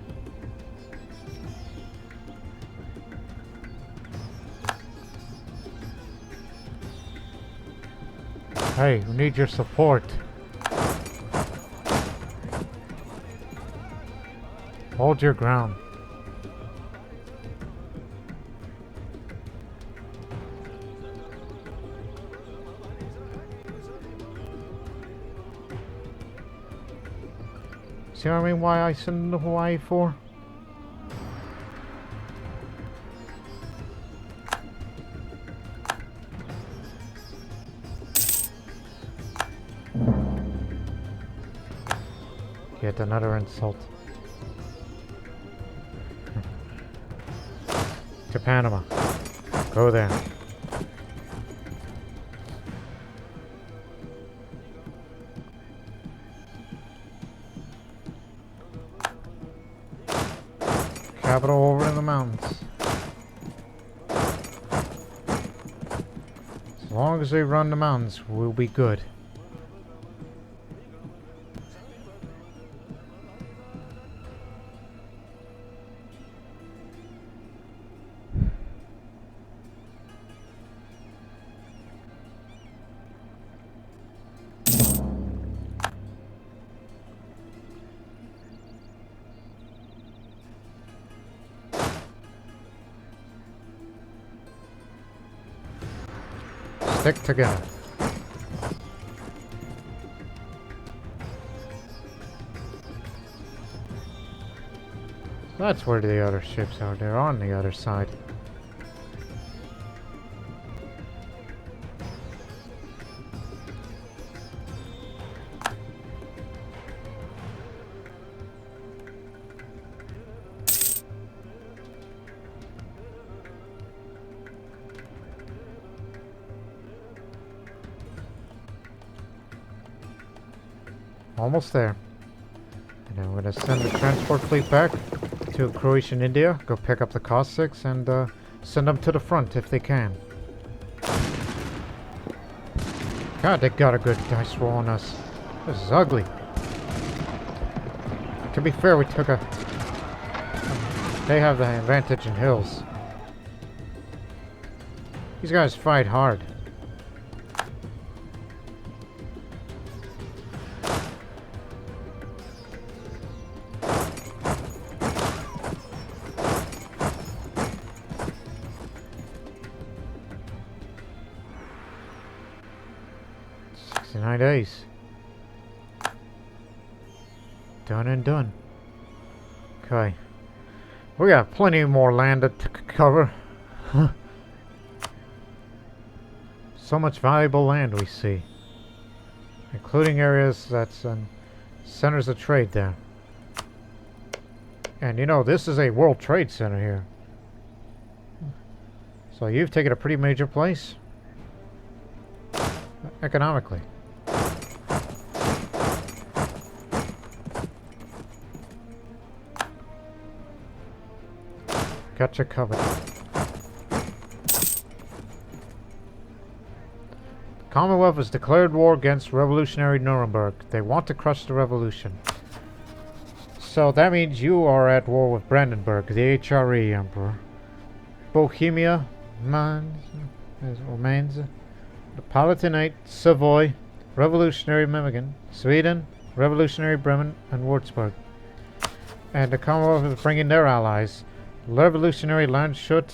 Hey, we need your support. Hold your ground. See what I mean? Why I sent to Hawaii for? Yet another insult. To Panama. Go there. Capital over in the mountains. As long as they run the mountains, we'll be good. Stick together. That's where the other ships are. They're on the other side. Almost there. And then we're going to send the transport fleet back to Croatian India, go pick up the Cossacks, and send them to the front if they can. God, they got a good dice roll on us. This is ugly. To be fair, we took a... They have the advantage in hills. These guys fight hard. Days. Done and done. Okay. We got plenty more land to cover. So much valuable land we see. including areas that's centers of trade there. And you know, this is a World Trade Center here. So you've taken a pretty major place economically. Got you covered. The Commonwealth has declared war against revolutionary Nuremberg. They want to crush the revolution. So that means you are at war with Brandenburg, the HRE Emperor. Bohemia, Mainz, the Palatinate, Savoy, Revolutionary Memmingen, Sweden, Revolutionary Bremen, and Würzburg. And the Commonwealth is bringing their allies, Revolutionary Landshut,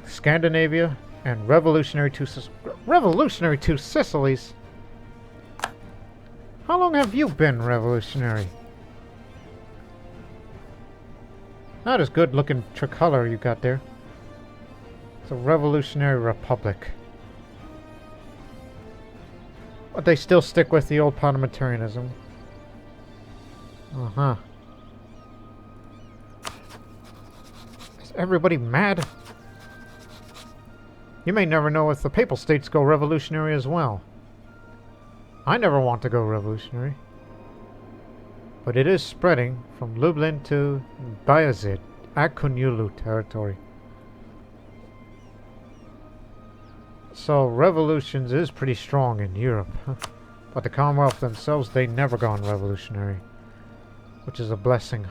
Scandinavia, and Revolutionary Two Sicilies. How long have you been revolutionary? That is good looking tricolor you got there. It's a revolutionary republic. But they still stick with the old parliamentarianism. Uh-huh. Is everybody mad? You may never know if the Papal States go revolutionary as well. I never want to go revolutionary. But it is spreading from Lublin to Bayazid, Akuniulu territory. So revolutions is pretty strong in Europe. But the Commonwealth themselves, they never gone revolutionary. Which is a blessing.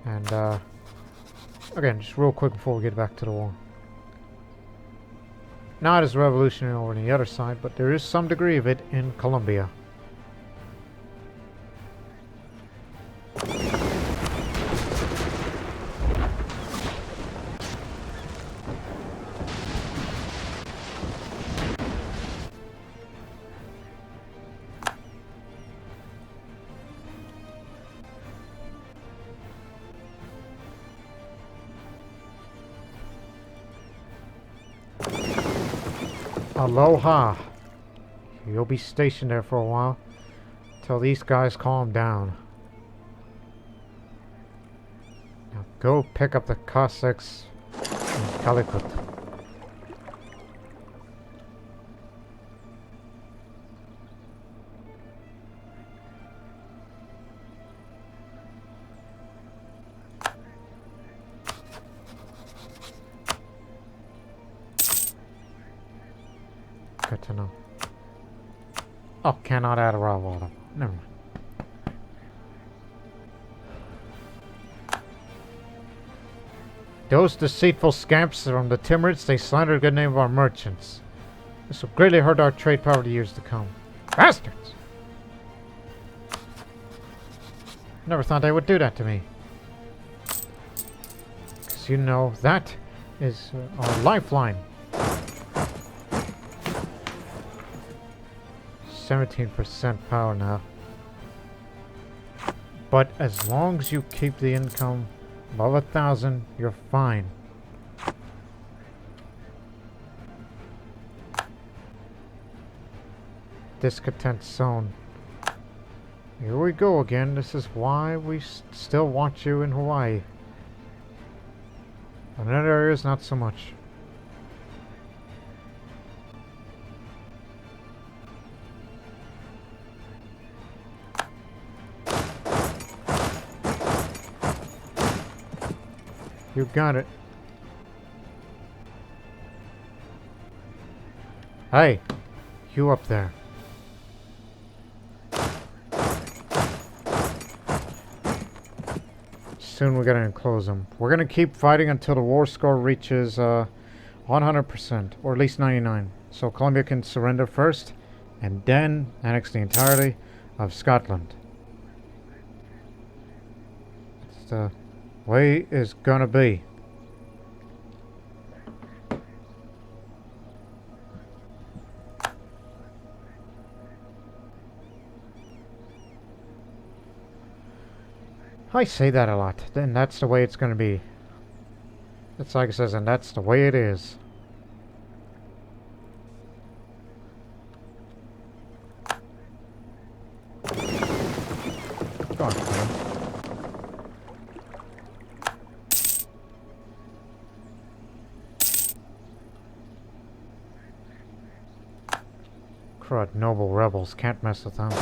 And again, just real quick before we get back to the war. Not as revolutionary over on the other side, but there is some degree of it in Colombia. Aloha. You'll be stationed there for a while till these guys calm down. Now go pick up the Cossacks in Calicut. Good to know. Oh, cannot add a raw water. Never mind. Those deceitful scamps from the Timurids, they slander the good name of our merchants. This will greatly hurt our trade power the years to come. Bastards! Never thought they would do that to me. Because you know, that is our lifeline. 17% power now. But as long as you keep the income above 1,000, you're fine. Discontent zone. Here we go again. This is why we still want you in Hawaii. In other areas, not so much. You got it. Hey, you up there. Soon we're gonna enclose them. We're gonna keep fighting until the war score reaches 100%, or at least 99. So Colombia can surrender first, and then annex the entirety of Scotland. It's the way it's gonna be. I say that a lot. Then that's the way it's gonna be. It's like it says, and that's the way it is. Crud, noble rebels. Can't mess with them.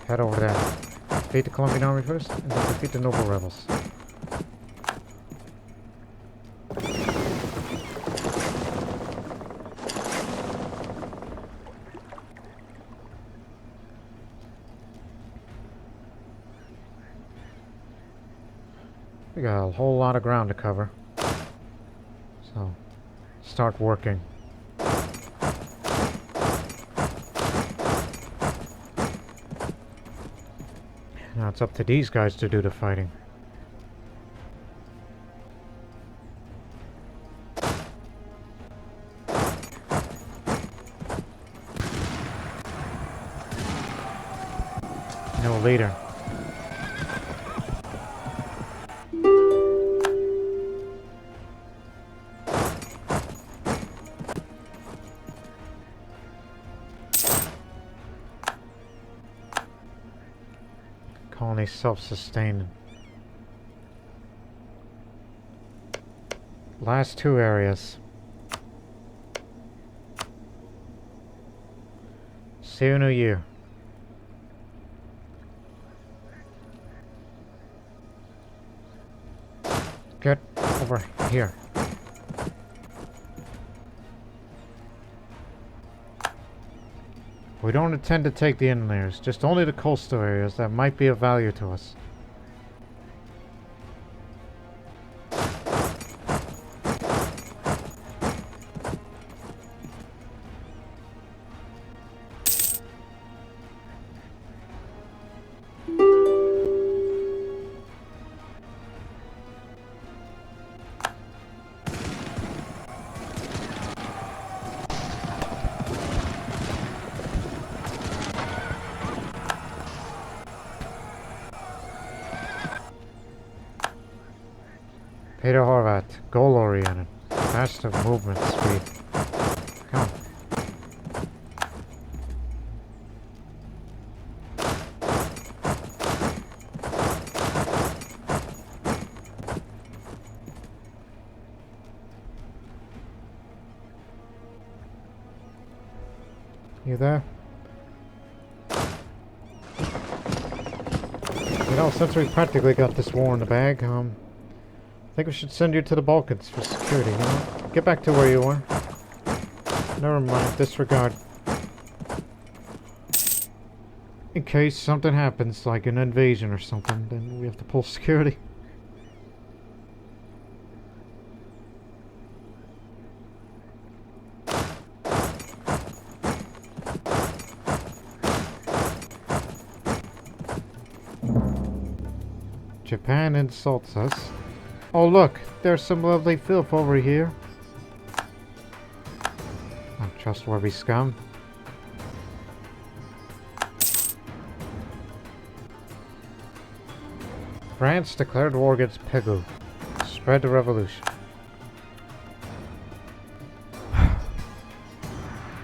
Head over there. Defeat the Colombian army first, and then defeat the noble rebels. We got a whole lot of ground to cover. So, start working. Now it's up to these guys to do the fighting. No leader. Colony self-sustaining. Last two areas. See you in a year. Get over here. We don't intend to take the inlayers, just only the coastal areas that might be of value to us. Peter Horvat, goal-oriented, faster movement speed. Come on. You there? You know, since we practically got this war in the bag, I think we should send you to the Balkans for security, you know? Get back to where you were. Never mind, disregard. In case something happens, like an invasion or something, then we have to pull security. Japan insults us. Oh look, there's some lovely filth over here. Untrustworthy scum. France declared war against Pegu. Spread the revolution.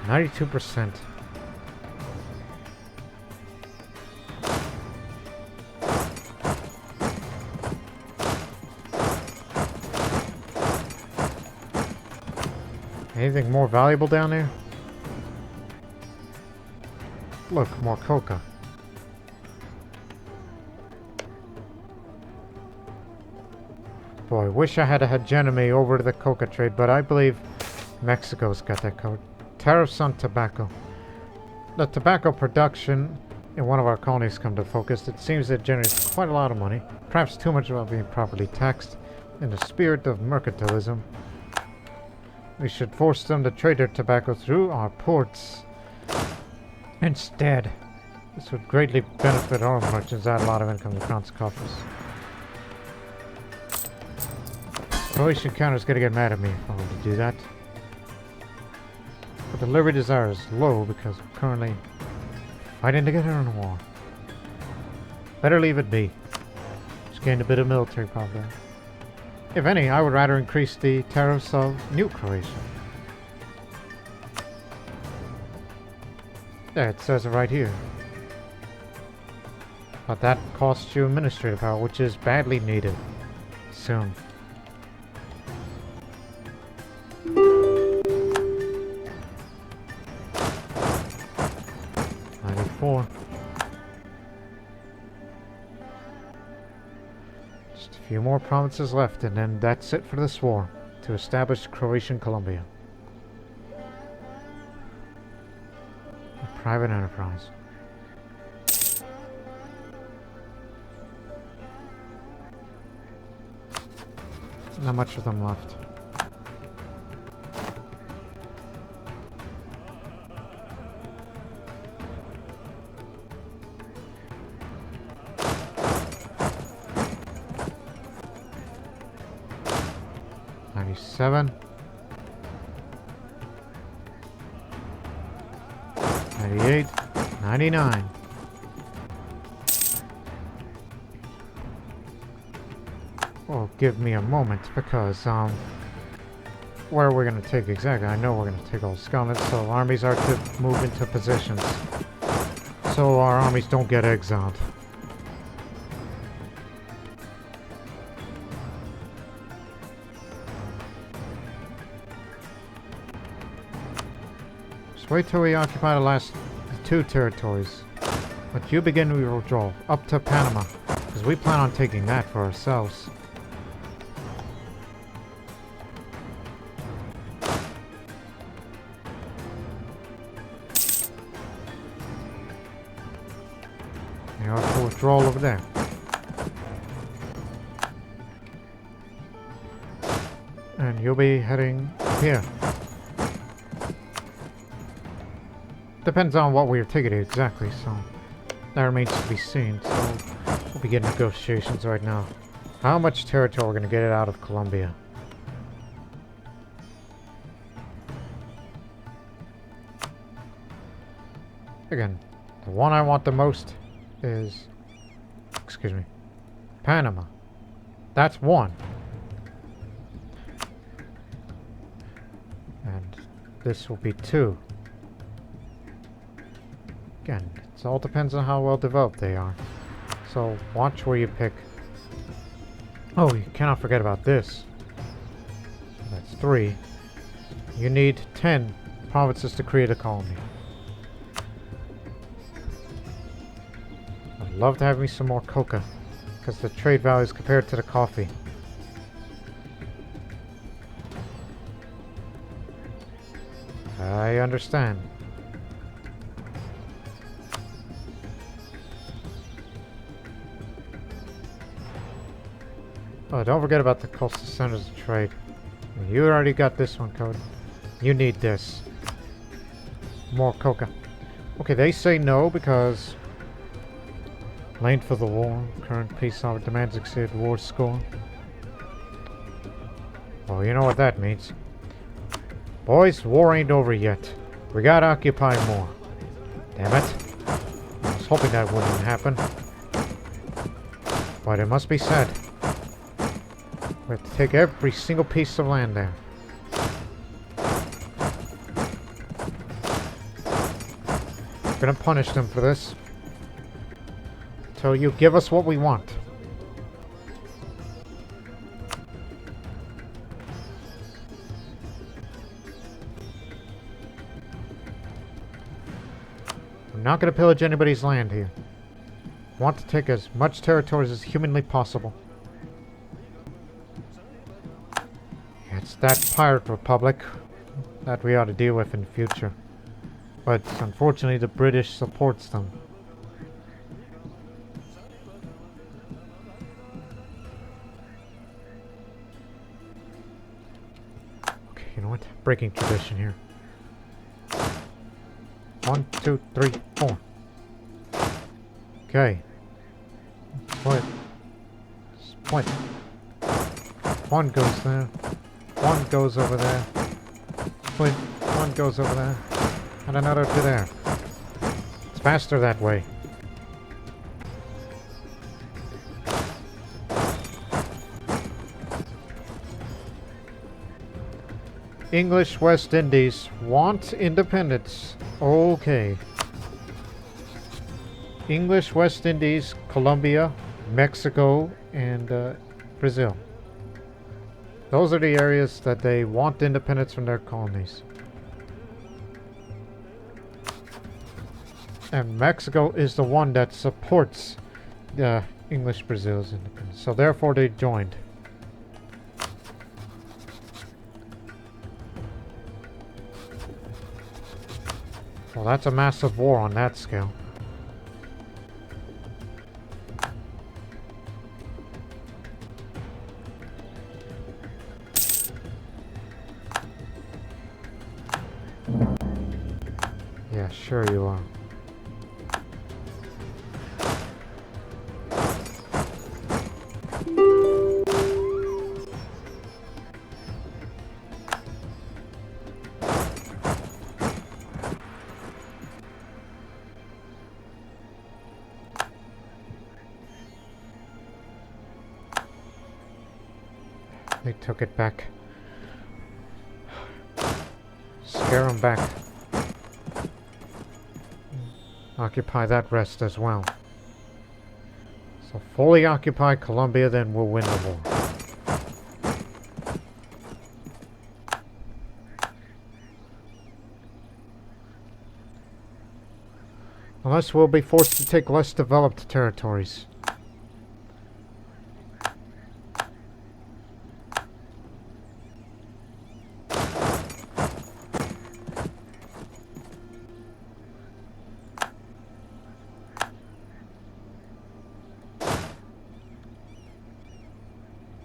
92%. Anything more valuable down there? Look, more coca. Boy, wish I had a hegemony over the coca trade, but I believe Mexico's got that covered. Tariffs on tobacco. The tobacco production in one of our colonies come to focus. It seems it generates quite a lot of money, perhaps too much without being properly taxed. In the spirit of mercantilism, we should force them to trade their tobacco through our ports. Instead, this would greatly benefit our merchants, add a lot of income to Crown's coffers. Croatian Canada's gonna get mad at me if I were to do that. But the liberty desire is low because we're currently fighting together in a war. Better leave it be. Just gained a bit of military power there. If any, I would rather increase the tariffs of New Croatia. There, it says it right here. But that costs you administrative power, which is badly needed. Soon. 4. Just a few more provinces left, and then that's it for this war, to establish Croatian Colombia. A private enterprise. Not much of them left. '97, 98, 99. Well, give me a moment, because where are we going to take exactly? I know we're going to take all Scotland, so armies are to move into positions, so our armies don't get exiled. Just wait till we occupy the last 2 territories. But you begin your withdrawal up to Panama, because we plan on taking that for ourselves. You have to withdraw over there. And you'll be heading here. Depends on what we're taking exactly, so that remains to be seen. So we'll begin negotiations right now. How much territory we're going to get it out of Colombia? Again, the one I want the most is, excuse me, Panama. That's 1. And this will be 2. Again, it all depends on how well developed they are. So watch where you pick. Oh, you cannot forget about this. That's 3. You need 10 provinces to create a colony. I'd love to have me some more coca, because the trade value is compared to the coffee. I understand. Oh, don't forget about the coastal centers of trade. You already got this one, Cody. You need this. More coca. Okay, they say no because length of the war, current peace offer demands exceed war score. Well, you know what that means. Boys, war ain't over yet. We gotta occupy more. Damn it. I was hoping that wouldn't happen. But it must be said. We have to take every single piece of land there. We're gonna punish them for this. Until you give us what we want. We're not gonna pillage anybody's land here. We want to take as much territory as humanly possible. It's that pirate republic that we ought to deal with in the future. But unfortunately the British supports them. Okay, you know what? Breaking tradition here. 1, 2, 3, 4. Okay. Split. Split. 1 goes there. 1 goes over there. Split. 1 goes over there. And another to there. It's faster that way. English West Indies want independence. Okay. English West Indies, Colombia, Mexico, and Brazil. Those are the areas that they want independence from their colonies. And Mexico is the one that supports the English Brazil's independence. So therefore they joined. Well, that's a massive war on that scale. Yeah, sure you are. They took it back. Scare them back. Occupy that rest as well. So fully occupy Colombia, then we'll win the war. Unless we'll be forced to take less developed territories.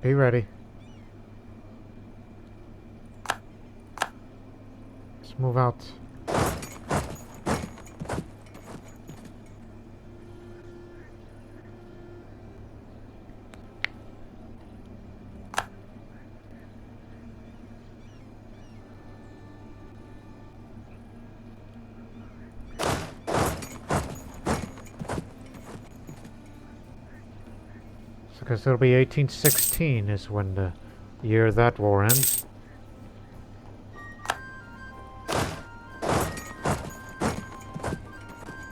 Be ready. Let's move out. Because it'll be 1816 is when the year that war ends.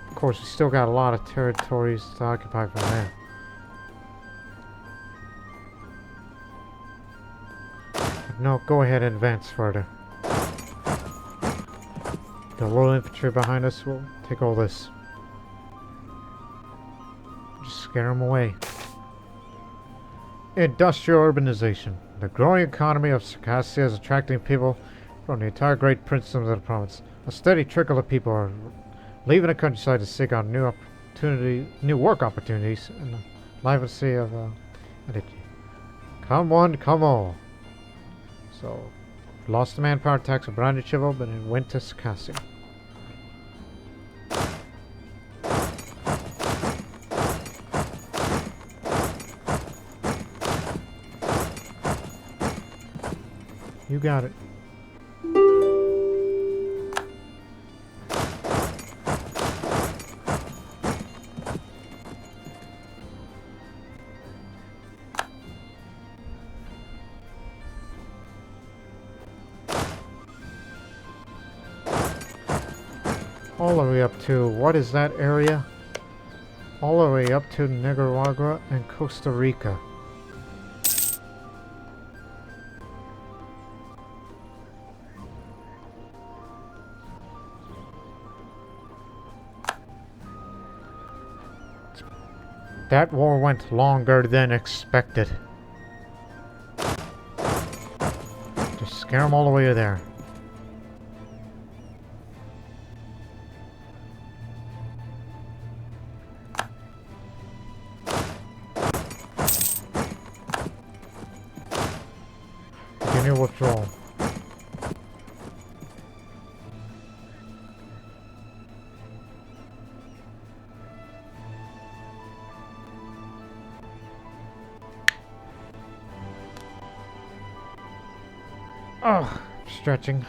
Of course, we still got a lot of territories to occupy from there. But no, go ahead and advance further. The little infantry behind us will take all this. Just scare them away. Industrial urbanization. The growing economy of Circassia is attracting people from the entire great princedoms of the province. A steady trickle of people are leaving the countryside to seek out new work opportunities in the lively of Adichie. Come one, come all. So, lost the manpower tax of Brandichivo, but it went to Circassia. You got it. All the way up to, what is that area? All the way up to Nicaragua and Costa Rica. That war went longer than expected. Just scare them all the way there. Begin your withdrawal. Ugh, stretching.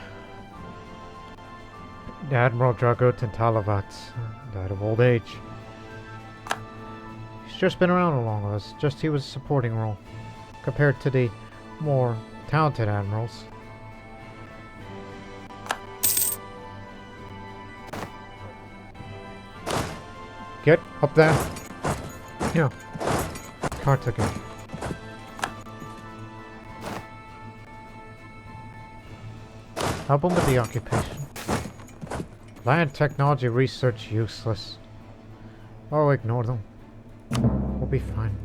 Admiral Drago Tintalavat died of old age. He's just been around a long as just he was a supporting role compared to the more talented admirals. Get up there. Yeah. Car took it. Help him with the occupation. Land technology research useless. Oh, ignore them. We'll be fine.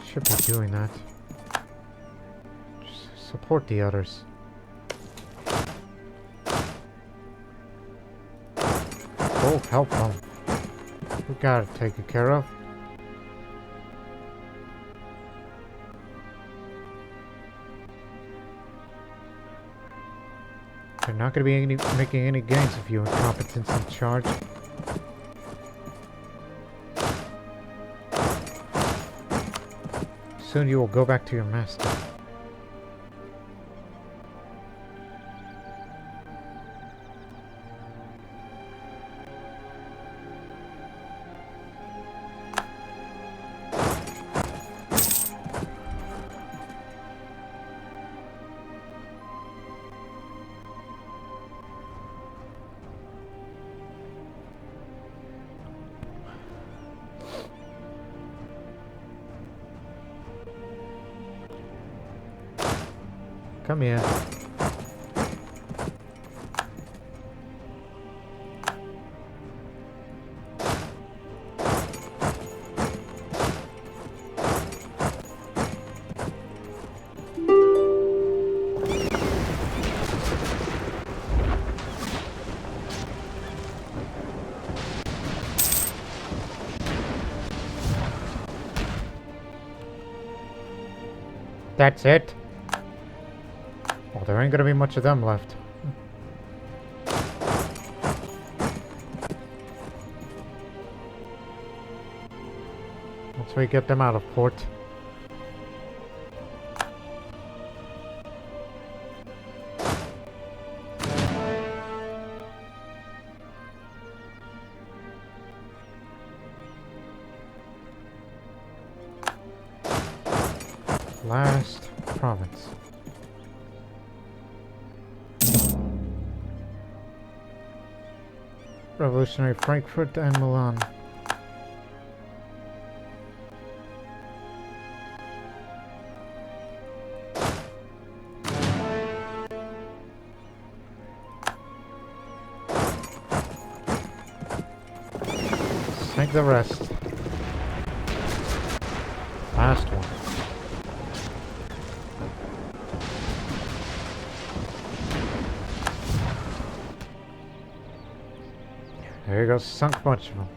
Should be doing that. Just support the others. Oh, help them. We gotta take it care of. They're not gonna be making any gains of you incompetence in charge. Soon you will go back to your master. Come here. That's it? Well, there ain't gonna be much of them left. Once we get them out of port. Last province. Revolutionary Frankfurt and Milan. Sink the rest. Last one. There you go, sunk a bunch of them.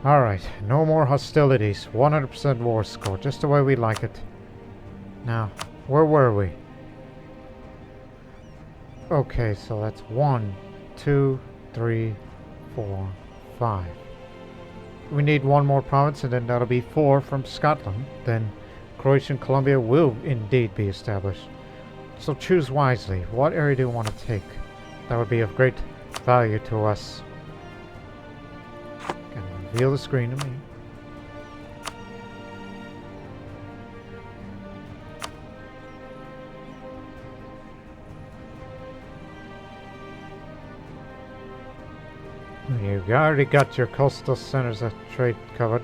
Alright, no more hostilities. 100% war score, just the way we like it. Now, where were we? Okay, so that's 1, 2, 3, 4, 5. We need one more province, and then that'll be 4 from Scotland. Then Croatian Colombia will indeed be established. So choose wisely. What area do you want to take? That would be of great value to us. Reveal the screen to me. You already got your coastal centers of trade covered.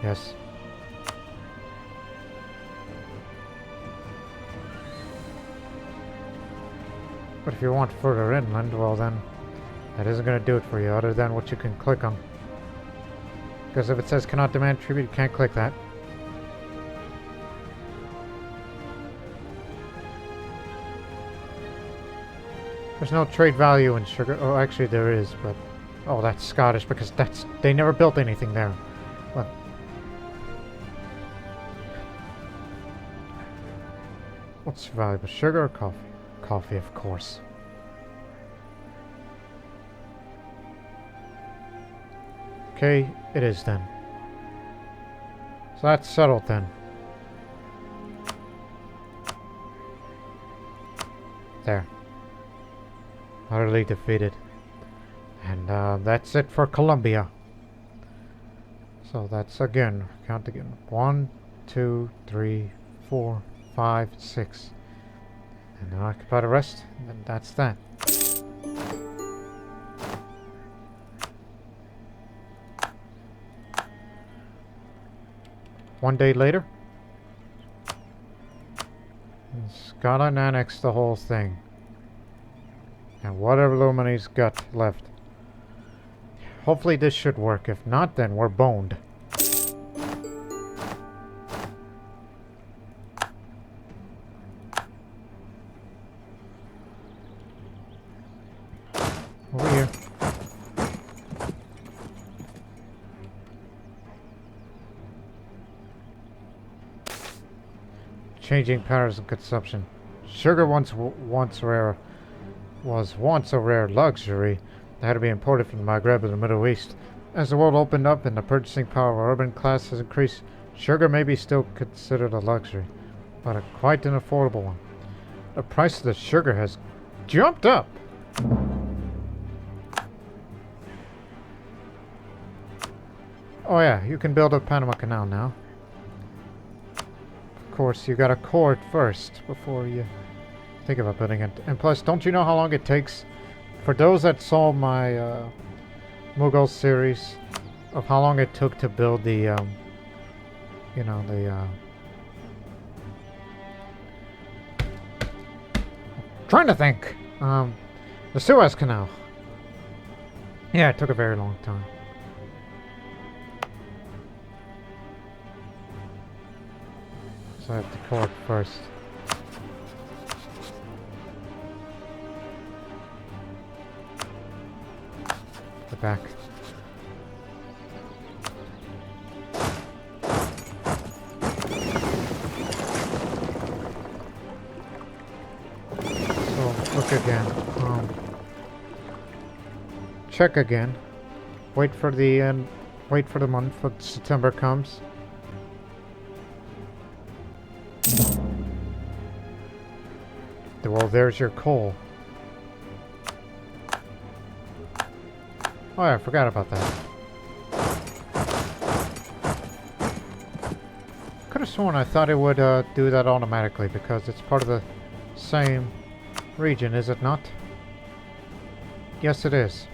Yes. But if you want further inland, well then, that isn't going to do it for you, other than what you can click on. Because if it says cannot demand tribute, you can't click that. There's no trade value in sugar. Oh, actually there is, but... Oh, that's Scottish, because they never built anything there. But... What's valuable? Sugar or coffee? Coffee, of course. Okay, it is then. So that's settled then. There. Utterly defeated. And that's it for Colombia. So that's again, count again. 1, 2, 3, 4, 5, 6. And then occupy the rest, and that's that. One day later, Scotland annexed the whole thing. And whatever little money's got left. Hopefully this should work. If not, then we're boned. Over here. Changing patterns of consumption. Sugar was once a rare luxury that had to be imported from the Maghreb and the Middle East. As the world opened up and the purchasing power of our urban class has increased, sugar may be still considered a luxury, but quite an affordable one. The price of the sugar has jumped up. Oh yeah, you can build a Panama Canal now. Of course, you gotta core it first before you think about building it. And plus, don't you know how long it takes? For those that saw my Mughal series of how long it took to build the, trying to think, the Suez Canal. Yeah, it took a very long time. So I have to core it first. The back. So look again. Check again. Wait for the end. Wait for the month when September comes. Well, there's your coal. Oh yeah, I forgot about that. Could have sworn I thought it would do that automatically because it's part of the same region, is it not? Yes, it is.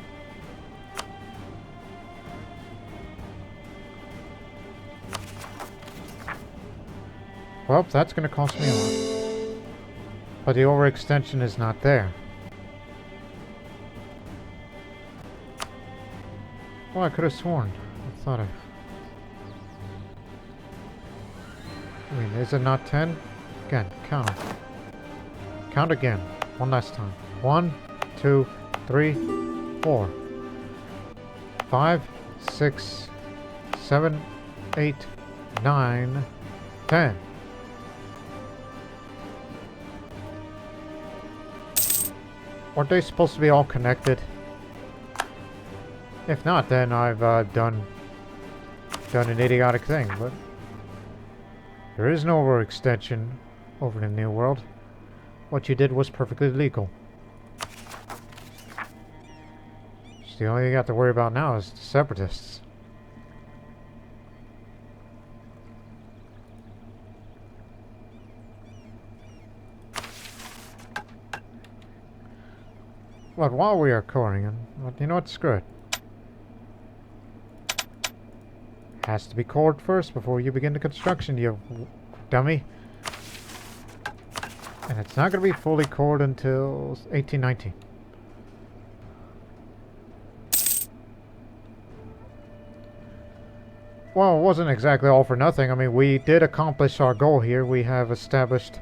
Well, that's going to cost me a lot. But the overextension is not there. Well, I could have sworn. I thought I mean, is it not 10? Again, count them. Count again. One last time. 1, 2, 3, 4, 5, 6, 7, 8, 9, 10. Aren't they supposed to be all connected? If not, then I've done an idiotic thing, but there is no overextension over the New World. What you did was perfectly legal. So the only thing you got to worry about now is the separatists. But while we are coring, you know what? Screw it. Has to be cored first before you begin the construction, you dummy. And it's not going to be fully cored until 1819. Well, it wasn't exactly all for nothing. I mean, we did accomplish our goal here. We have established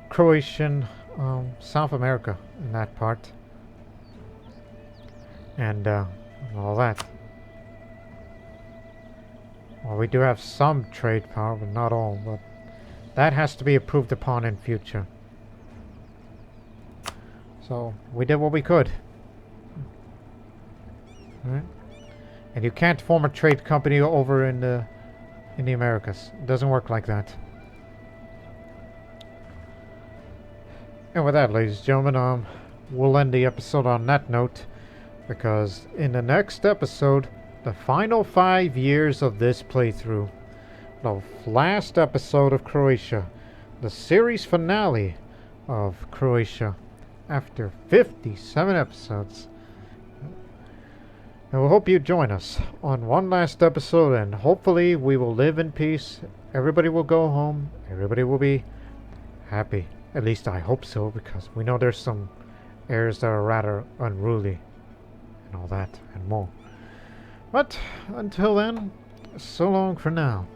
Croatian South America in that part. And all that. Well, we do have some trade power, but not all. But that has to be approved upon in future. So we did what we could. All right. And you can't form a trade company over in the Americas. It doesn't work like that. And with that, ladies and gentlemen, we'll end the episode on that note. Because in the next episode, the final 5 years of this playthrough, the last episode of Croatia, the series finale of Croatia after 57 episodes. And we hope you join us on one last episode, and hopefully we will live in peace. Everybody will go home. Everybody will be happy. At least I hope so, because we know there's some heirs that are rather unruly and all that and more. But until then, so long for now.